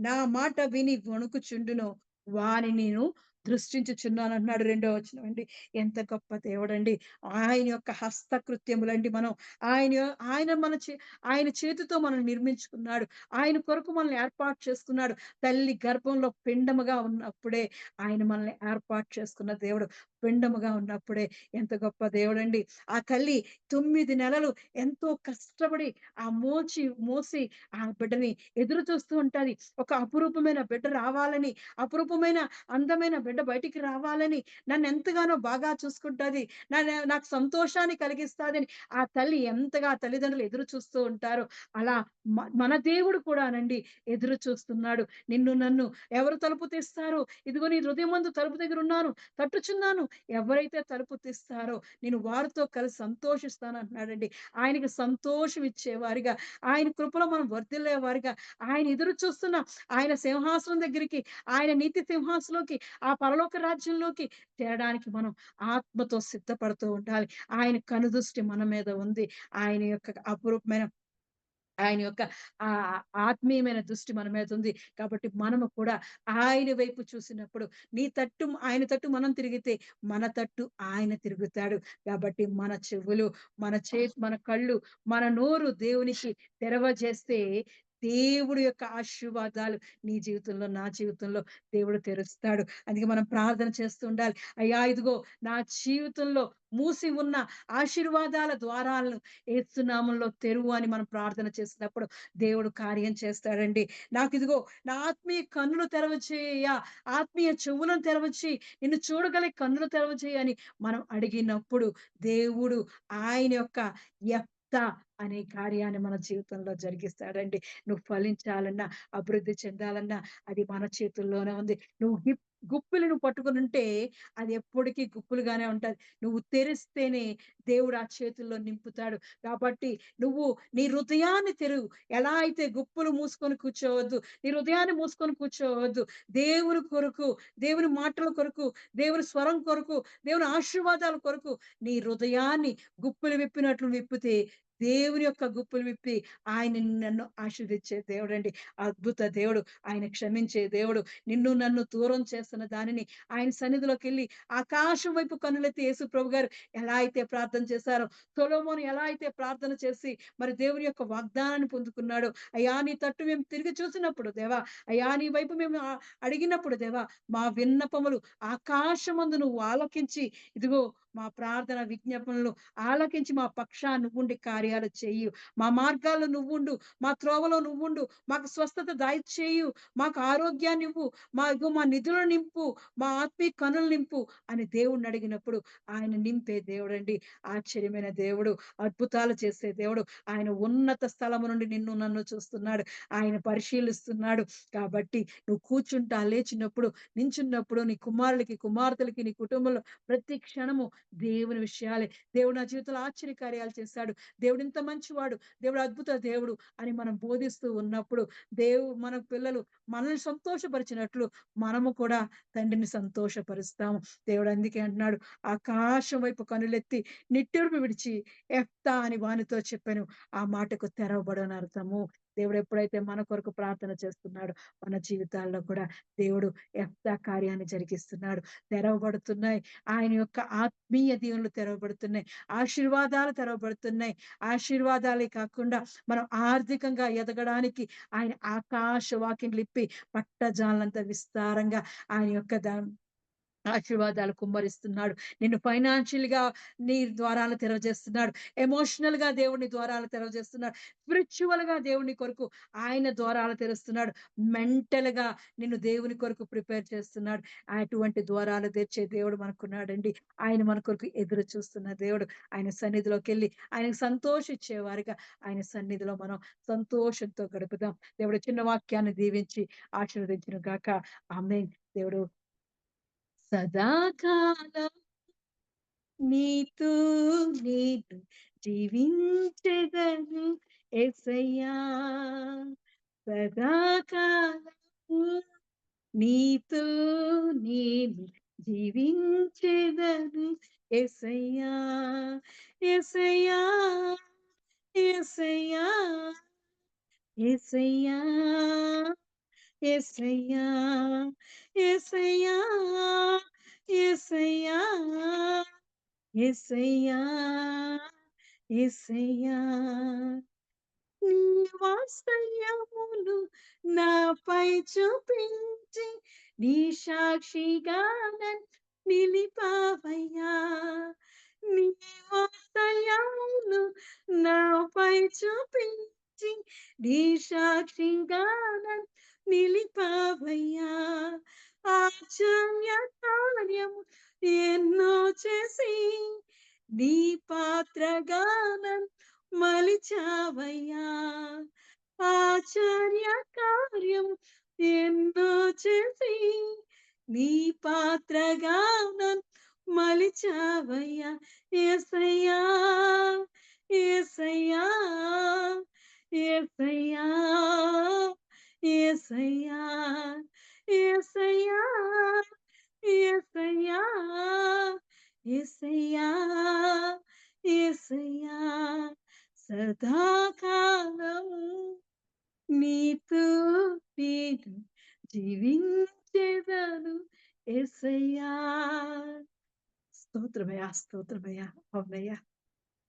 నా మాట విని వణుకుచుండునో వాని నేను దృష్టించుచున్నాను అన్నాడు. 2వ వచనం అండి. ఎంత గొప్ప దేవుడండి. ఆయన యొక్క హస్తకృత్యములండి మనం. ఆయన ఆయన మన చే ఆయన చేతితో మనం నిర్మించుకున్నాడు. ఆయన కొరకు మనల్ని ఏర్పాటు చేసుకున్నాడు. తల్లి గర్భంలో పిండముగా ఉన్నప్పుడే ఆయన మనల్ని ఏర్పాటు చేసుకున్న దేవుడు. పిండముగా ఉన్నప్పుడే ఎంత గొప్ప దేవుడండి. ఆ తల్లి 9 నెలలు ఎంతో కష్టపడి మోసి ఆ బిడ్డని ఎదురు చూస్తూ ఉంటది. ఒక అపురూపమైన బిడ్డ రావాలని, అపురూపమైన అందమైన బిడ్డ బయటికి రావాలని నన్నెంతగానో బాగా చూసుకుంటది. నాకు సంతోషాన్ని కలిగిస్తాదని ఆ తల్లి ఎంతగా తల్లిదండ్రులు ఎదురు చూస్తూ ఉంటారో అలా మన దేవుడు కూడానండి ఎదురు చూస్తున్నాడు. నిన్ను నన్ను ఎవరు తలుపు తీస్తారు? ఇదిగో నీ హృదయమందు తలుపు దగ్గర ఉన్నాను, తట్టుచున్నాను. ఎవరైతే తలుపు తీస్తారో నేను వారితో కలిసి సంతోషిస్తాను అంటున్నాడండి. ఆయనకి సంతోషం ఇచ్చేవారిగా, ఆయన కృపలో మనం వర్ధిల్లే వారిగా, ఆయన ఎదురు చూస్తున్న ఆయన సింహాసనం దగ్గరికి, ఆయన నీతి సింహాసనంలోకి, ఆ పరలోక రాజ్యంలోకి చేరడానికి మనం ఆత్మతో సిద్ధపడుతూ ఉండాలి. ఆయన కనుదృష్టి మన మీద ఉంది. ఆయన యొక్క అపురూపమైన ఆయన యొక్క ఆత్మీయమైన దృష్టి మన మీద ఉంది. కాబట్టి మనము కూడా ఆయన వైపు చూసినప్పుడు ఆయన తట్టు మనం తిరిగితే మన తట్టు ఆయన తిరుగుతాడు. కాబట్టి మన చెవులు, మన కళ్ళు, మన నోరు దేవునికి తెరవజేస్తే దేవుడి యొక్క ఆశీర్వాదాలు నీ జీవితంలో, నా జీవితంలో దేవుడు తెరుస్తాడు. అందుకే మనం ప్రార్థన చేస్తూ ఉండాలి. అయ్యా ఇదిగో నా జీవితంలో మూసి ఉన్న ఆశీర్వాదాల ద్వారాలను యేసు నామంలో తెరువు అని మనం ప్రార్థన చేసినప్పుడు దేవుడు కార్యం చేస్తాడండి. నాకిదిగో నా ఆత్మీయ కన్నులు తెరవచేయ్యా, ఆత్మీయ చెవులను తెరవచి, నిన్ను చూడగలిగే కన్నులు తెరవచేయి అని మనం అడిగినప్పుడు దేవుడు ఆయన యొక్క అనే కార్యాన్ని మన జీవితంలో జరిగిస్తాడండి. నువ్వు ఫలించాలన్నా, అభివృద్ధి చెందాలన్నా అది మన చేతుల్లోనే ఉంది. నువ్వు గుప్పిలు నువ్వు పట్టుకొనుంటే అది ఎప్పటికీ గుప్పులుగానే ఉంటది. నువ్వు తెరిస్తేనే దేవుడు ఆ చేతుల్లో నింపుతాడు. కాబట్టి నువ్వు నీ హృదయాన్ని తెరువు. ఎలా అయితే గుప్పులు మూసుకొని కూర్చోవద్దు, నీ హృదయాన్ని మూసుకొని కూర్చోవద్దు. దేవుని కొరకు, దేవుని మాటల కొరకు, దేవుని స్వరం కొరకు, దేవుని ఆశీర్వాదాల కొరకు నీ హృదయాన్ని గుప్పులు విప్పినట్లు విప్పితే దేవుని యొక్క గుప్పులు విప్పి ఆయన నన్ను ఆశీర్వదించే దేవుడండి. అద్భుత దేవుడు, ఆయన క్షమించే దేవుడు. నిన్ను నన్ను దూరం చేస్తున్న దానిని ఆయన సన్నిధిలోకెళ్ళి ఆకాశం వైపు కన్నులెత్తి యేసు ప్రభు గారు ఎలా అయితే ప్రార్థన చేశారో, సొలొమోను ఎలా అయితే ప్రార్థన చేసి మరి దేవుని యొక్క వాగ్దానాన్ని పొందుకున్నాడో, అయ్యా నీ తట్టు మేము తిరిగి చూసినప్పుడు దేవా, అయ్యా నీ వైపు మేము అడిగినప్పుడు దేవా, మా విన్నపములు ఆకాశమందు నువ్వు ఆలకించి ఇదిగో మా ప్రార్థన విజ్ఞాపనలు ఆలకించి మా పక్షాన నువ్వుండి కార్యాలు చెయ్యు. మా మార్గాల్లో నువ్వుండు. మా త్రోవలో నువ్వుండు. మాకు స్వస్థత దయచేయు. మాకు ఆరోగ్యాన్నివ్వు. మా నిధులను నింపు. మా ఆత్మీయ కనులు నింపు అని దేవుడిని అడిగినప్పుడు ఆయన నింపే దేవుడండి. ఆశ్చర్యమైన దేవుడు. అద్భుతాలు చేసే దేవుడు. ఆయన ఉన్నత స్థలము నుండి నిన్ను నన్ను చూస్తున్నాడు. ఆయన పరిశీలిస్తున్నాడు. కాబట్టి నువ్వు కూర్చుంటా, లేచినప్పుడు, నించున్నప్పుడు నీ కుమారులకి, కుమార్తెలకి, నీ కుటుంబంలో ప్రతి క్షణము దేవుని విషయాలే. దేవుడు నా జీవితంలో ఆశ్చర్యకార్యాలు చేశాడు. దేవుడు ఇంత మంచివాడు. దేవుడు అద్భుత దేవుడు అని మనం బోధిస్తూ ఉన్నప్పుడు మన పిల్లలు మనల్ని సంతోషపరిచినట్లు మనము కూడా తండ్రిని సంతోషపరుస్తాము. దేవుడు అందుకే అంటున్నాడు, ఆకాశం వైపు కనులెత్తి నిట్టూర్పు విడిచి ఎఫ్తా అని వానితో చెప్పాను. ఆ మాటకు తెరవబడని అర్థము. దేవుడు ఎప్పుడైతే మన కొరకు ప్రార్థన చేస్తున్నాడో మన జీవితాల్లో కూడా దేవుడు ఎఫ్తా కార్యాన్ని జరిగిస్తున్నాడు. తెరవబడుతున్నాయి. ఆయన యొక్క ఆత్మీయ దీవెనలు తెరవబడుతున్నాయి. ఆశీర్వాదాలు తెరవబడుతున్నాయి. ఆశీర్వాదాలే కాకుండా మనం ఆర్థికంగా ఎదగడానికి ఆయన ఆకాశ వాకిండ్లిప్పి పట్టజాలంత విస్తారంగా ఆయన యొక్క ఆశీర్వాదాలు కుమ్మరిస్తున్నాడు. నిన్ను ఫైనాన్షియల్‌గా నీ ద్వారాలు తెరవజేస్తున్నాడు. ఎమోషనల్‌గా దేవుని ద్వారాలు తెరవజేస్తున్నాడు. స్పిరిచ్యువల్‌గా దేవుని కొరకు ఆయన ద్వారాలు తెరుస్తున్నాడు. మెంటల్‌గా నిన్ను దేవుని కొరకు ప్రిపేర్ చేస్తున్నాడు. అటువంటి ద్వారాలు తెరిచే దేవుడు మనకున్నాడండి. ఆయన మన కొరకు ఎదురు చూస్తున్న దేవుడు. ఆయన సన్నిధిలోకెళ్ళి ఆయనకు సంతోషించేవారిగా ఆయన సన్నిధిలో మనం సంతోషంతో గడుపుదాం. దేవుడు చిన్న వాక్యాన్ని దీవించి ఆశీర్వదించును గాక. ఆమేన్. దేవుడు సదాకాలం నీతో నేను జీవించెదను యేసయ్యా. సదాకాలము నీతో నేను జీవించెదను యేసయ్యా. యేసయ్యా, యేసయ్యా, యేసయ్యా, యేసయ్యా, యేసయ్యా, యేసయ్యా, యేసయ్యా, యేసయ్యా. నీ వాత్సల్యమును నాపై చూపించి నీ సాక్షిగా నన్ను నిలిపావయ్యా. నీ వాత్సల్యమును నాపై చూపించి నీ సాక్షిగా నన్ను నిలిపావయ్యా. ఆశ్చర్య కార్యము ఎన్నో చేసి నీ పాత్రగా నన్ను మలిచావయ్యా. ఆశ్చర్య కార్యం ఎన్నో చేసి నీ పాత్రగా నన్ను మలిచావయ్యా. యేసయ్యా, యేసయ్యా, యేసయ్యా, యేసయ్యా, యేసయ్యా, యేసయ్యా, యేసయ్యా, యేసయ్యా. సదాకాలము నీతో నేను జీవించెదను యేసయ్యా. స్తోత్రమయ్యా, స్తోత్రమయ్యా. అవునయ్యా.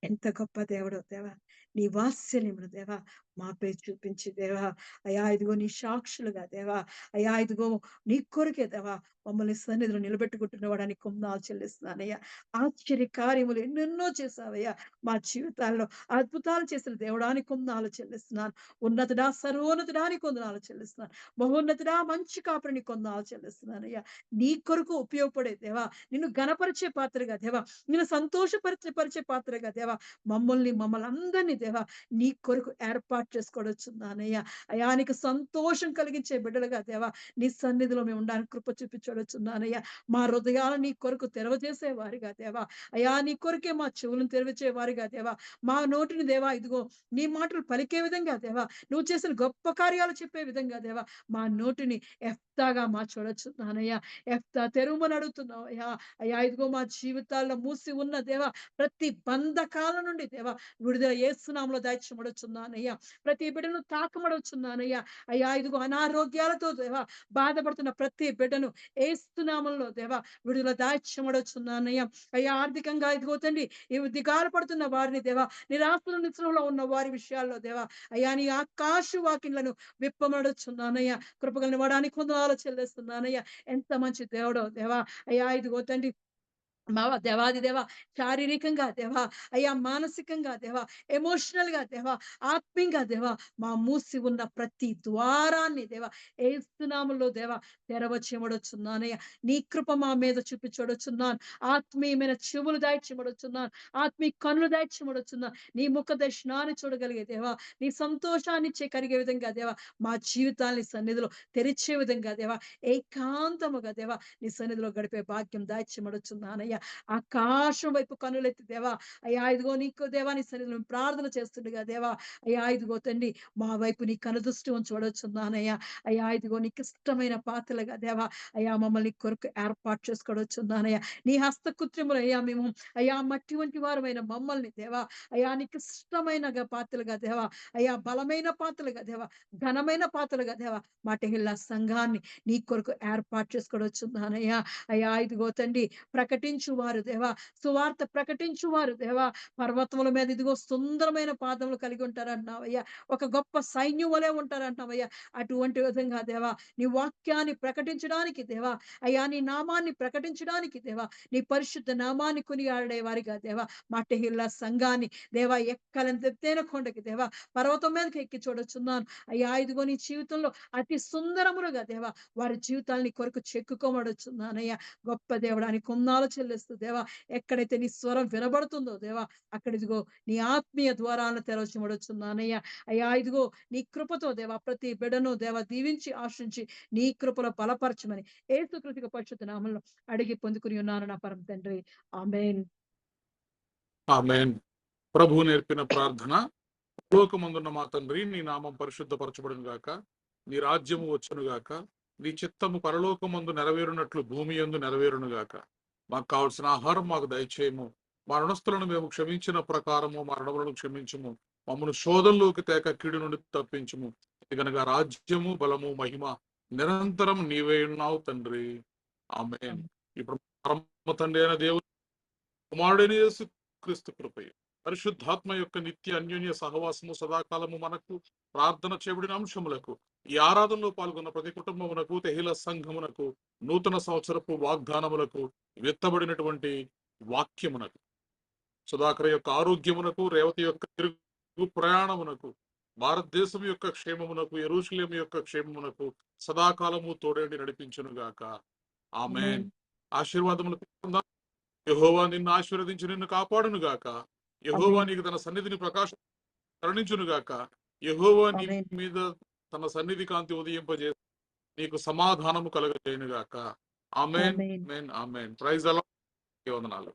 ఎంత గొప్ప దేవుడో దేవా! నీ వాత్సల్యమును దేవా మాపై చూపించి దేవా, అయ్యా ఇదిగో నీ సాక్షులుగా దేవా, అయ్యా ఇదిగో నీ కొరకే దేవా మమ్మల్ని సన్నిధిలో నిలబెట్టుకుంటున్నవాడా నీకు వందనాలు చెల్లిస్తున్నానయ్యా. ఆశ్చర్య కార్యములు ఎన్నెన్నో చేశావయ్యా మా జీవితాల్లో. అద్భుతాలు చేసిన దేవుడా నీకు వందనాలు చెల్లిస్తున్నాను. ఉన్నతుడా, సర్వోన్నతుడా నీకు వందనాలు చెల్లిస్తున్నాను. మహోన్నతుడా, మంచి కాపరి నీకు వందనాలు చెల్లిస్తున్నానయ్యా. నీ కొరకు ఉపయోగపడే దేవా, నిన్ను ఘనపరిచే పాత్రగా దేవా, నిన్ను పరిచే పాత్రగా దేవా మమ్మల్ని అందరినీ దేవా నీ కొరకు ఏర్పాటు చేసుకోవచ్చున్నానయ్యా. అయ్యా నీకు సంతోషం కలిగించే బిడ్డలుగా దేవా నీ సన్నిధిలో మేము ఉండడానికి కృప చూపించవచ్చున్నానయ్యా. మా హృదయాలు నీ కొరకు తెరవజేసే వారిగా దేవా, అయ్యా నీ కొరకే మా చెవులను తెరవచే వారిగా దేవా, మా నోటిని దేవా ఇదిగో నీ మాటలు పలికే విధంగా దేవా, నువ్వు చేసిన గొప్ప కార్యాలు చెప్పే విధంగా దేవా మా నోటిని ఎఫ్తాగా మార్చవచ్చున్నానయ్యా. ఎఫ్తా తెరువమని అడుగుతున్నావు అయ్యా. అయ్యా ఇదిగో మా జీవితాల్లో మూసి ఉన్న దేవా ప్రతి బంధకాల నుండి దేవా విడుదల యేసునామములో దయచేయమడుచున్నానయ్యా. ప్రతి బిడ్డను తాకమడుచున్నానయ్యా. అయ్యా ఇదిగో అనారోగ్యాలతో దేవా బాధపడుతున్న ప్రతి బిడ్డను యేసునామములో దేవా విడుదల దాయిచ్చమడుచున్నానయ్యా. అయ్యా ఆర్థికంగా ఇదిగో తండ్రి ఈ దిగాలు పడుతున్న వారిని దేవా, నిరాశల నిస్సలో ఉన్న వారి విషయాల్లో దేవా అయ్యా నీ ఆకాశ వాకిన్లను విప్పమడుచున్నానయ్యా. కృపగలని వాడానికి వందనాలు చెల్లిస్తున్నానయ్యా. ఎంత మంచి దేవుడో దేవా. అయ్యా ఇదిగో తండ్రి దేవాది దేవా, శారీరకంగా దేవా, అయ్యా మానసికంగా దేవా, ఎమోషనల్‌గా దేవా, ఆత్మీయంగా దేవా, మా మూసి ఉన్న ప్రతి ద్వారాన్ని దేవా యేసు నామములో దేవా తెరవచెమడుచున్నానయ్యా. నీ కృప మా మీద చూపించబడుచున్నాను. ఆత్మీయమైన చెవులు దయచేయబడుచున్నాను. ఆత్మీయ కన్నులు దయచేయబడుచున్నాను. నీ ముఖ దర్శనాన్ని చూడగలిగే దేవా, నీ సంతోషాన్ని ఇచ్చే కలిగే విధంగా దేవా, మా జీవితాల్ని సన్నిధిలో తెరిచే విధంగా దేవా, ఏకాంతముగా దేవా నీ సన్నిధిలో గడిపే భాగ్యం దయచేయబడుచున్నానయ్యా. ఆకాశం వైపు కన్నులెత్తి దేవా, అయ్యా ఇదిగో నీకు దేవా నీ సన్నిధిలో మేము ప్రార్థన చేస్తుండగా దేవా, అయ్యా ఇదిగో తండ్రి మా వైపు నీ కనుదృష్టి ఉంచబడుచున్నానయ్యా. అయ్యా ఇదిగో నీకు ఇష్టమైన పాత్రలుగా దేవా, అయ్యా మమ్మల్ని నీ కొరకు ఏర్పాటు చేసుకోవచ్చున్నానయ్యా. నీ హస్తకృత్యములు అయ్యా మేము అయ్యా మట్టి వంటి వారమైన మమ్మల్ని దేవా, అయ్యా నీకు ఇష్టమైన పాత్రలుగా దేవా, అయ్యా బలమైన పాత్రలుగా దేవా, ఘనమైన పాత్రలుగా దేవా, మా టెహిల్లా సంఘాన్ని నీ కొరకు ఏర్పాటు చేసుకోవచ్చున్నానయ్యా. అయ్యా ఇదిగో తండ్రి ప్రకటించువారు దేవా, సువార్త ప్రకటించువారు దేవా, పర్వతముల మీద ఇదిగో సుందరమైన పాదములు కలిగి ఉంటారంటున్నావయ్యా. ఒక గొప్ప సైన్యం వలె ఉంటారంటున్నావయ్యా. అటువంటి విధంగా దేవా నీ వాక్యాన్ని ప్రకటించడానికి దేవా, అయ్యా నీ నామాన్ని ప్రకటించడానికి దేవా, నీ పరిశుద్ధ నామాన్ని కొనియాడే వారిగా దేవా, మా టెహిల్లా సంఘాన్ని దేవా ఎక్కలంత ఎత్తైన కొండకి దేవా పర్వతం మీదకి ఎక్కి చూడొచ్చున్నాను. అయ్యా ఇదిగో నీ జీవితంలో అతి సుందరములుగా దేవా వారి జీవితాల్ని కొరకు చెక్కుకోమడుచున్నానయ్యా. గొప్ప దేవుడా నీ కొందాలు చెల్లిస్తూ దేవా, ఎక్కడైతే నీ స్వరం వినబడుతుందో దేవా, అక్కడ ఇదిగో నీ ఆత్మీయ ద్వారాలను తెరవచమడుచున్నానయ్యా. అయ్యా ఇదిగో నీ కృపతో దేవా ప్రతి బిడ్డను దేవా దీవించి ఆశించి నీ కృపలో బలపరచమని యేసుక్రీస్తు పరిశుద్ధ నామములో అడిగి పొందుకుని ఉన్నాను నా పరమ తండ్రి. ఆమేన్. ఆమేన్. ప్రభువు నేర్పిన ప్రార్థన. పరలోకమందున్న మా తండ్రి, నీ నామం పరిశుద్ధపరచబడును గాక, నీ రాజ్యము వచ్చును గాక, నీ చిత్తము పరలోకమందు నెరవేరునట్లు భూమి యందు నెరవేరును గాక. మాకు కావలసిన ఆహారం మాకు దయచేయము. మా రుణస్థులను మేము క్షమించిన ప్రకారము మా రుణములను క్షమించుము. మమ్మను శోధనలోకి తేక కీడు నుండి తప్పించుము. గనక రాజ్యము బలము మహిమ నిరంతరం నీవే ఉన్నావు తండ్రి. ఆమేన్. ఇప్పుడు పరమ తండ్రి అయిన దేవుడు కుమారుడైన యేసు క్రీస్తు కృపయు పరిశుద్ధాత్మ యొక్క నిత్య అన్యోన్య సహవాసము సదాకాలము మనకు ప్రార్థన చేయబడిన అంశములకు ఈ ఆరాధనలో పాల్గొన్న ప్రతి కుటుంబమునకు తెహిల సంఘమునకు నూతన సంవత్సరపు వాగ్దానములకు విత్తబడినటువంటి వాక్యమునకు సుధాకర్ యొక్క ఆరోగ్యమునకు రేవతి యొక్క తిరుగు ప్రయాణమునకు భారతదేశం యొక్క క్షేమమునకు యెరూషలేము యొక్క క్షేమమునకు సదాకాలము తోడేండి నడిపించునుగాక. ఆమేన్. ఆశీర్వాదములు పొందాం. యెహోవా నిన్ను ఆశీర్వదించి నిన్ను కాపాడును గాక. యెహోవా నీకు తన సన్నిధిని ప్రకాశం కరుణించును గాక. యెహోవా నీ ఆమేన్. మీద తన సన్నిధి కాంతి ఉదయింపజేసి నీకు సమాధానము కలగజేయును గాక. Amen. Amen. Amen. Amen. Praise the lord. వందనాలు.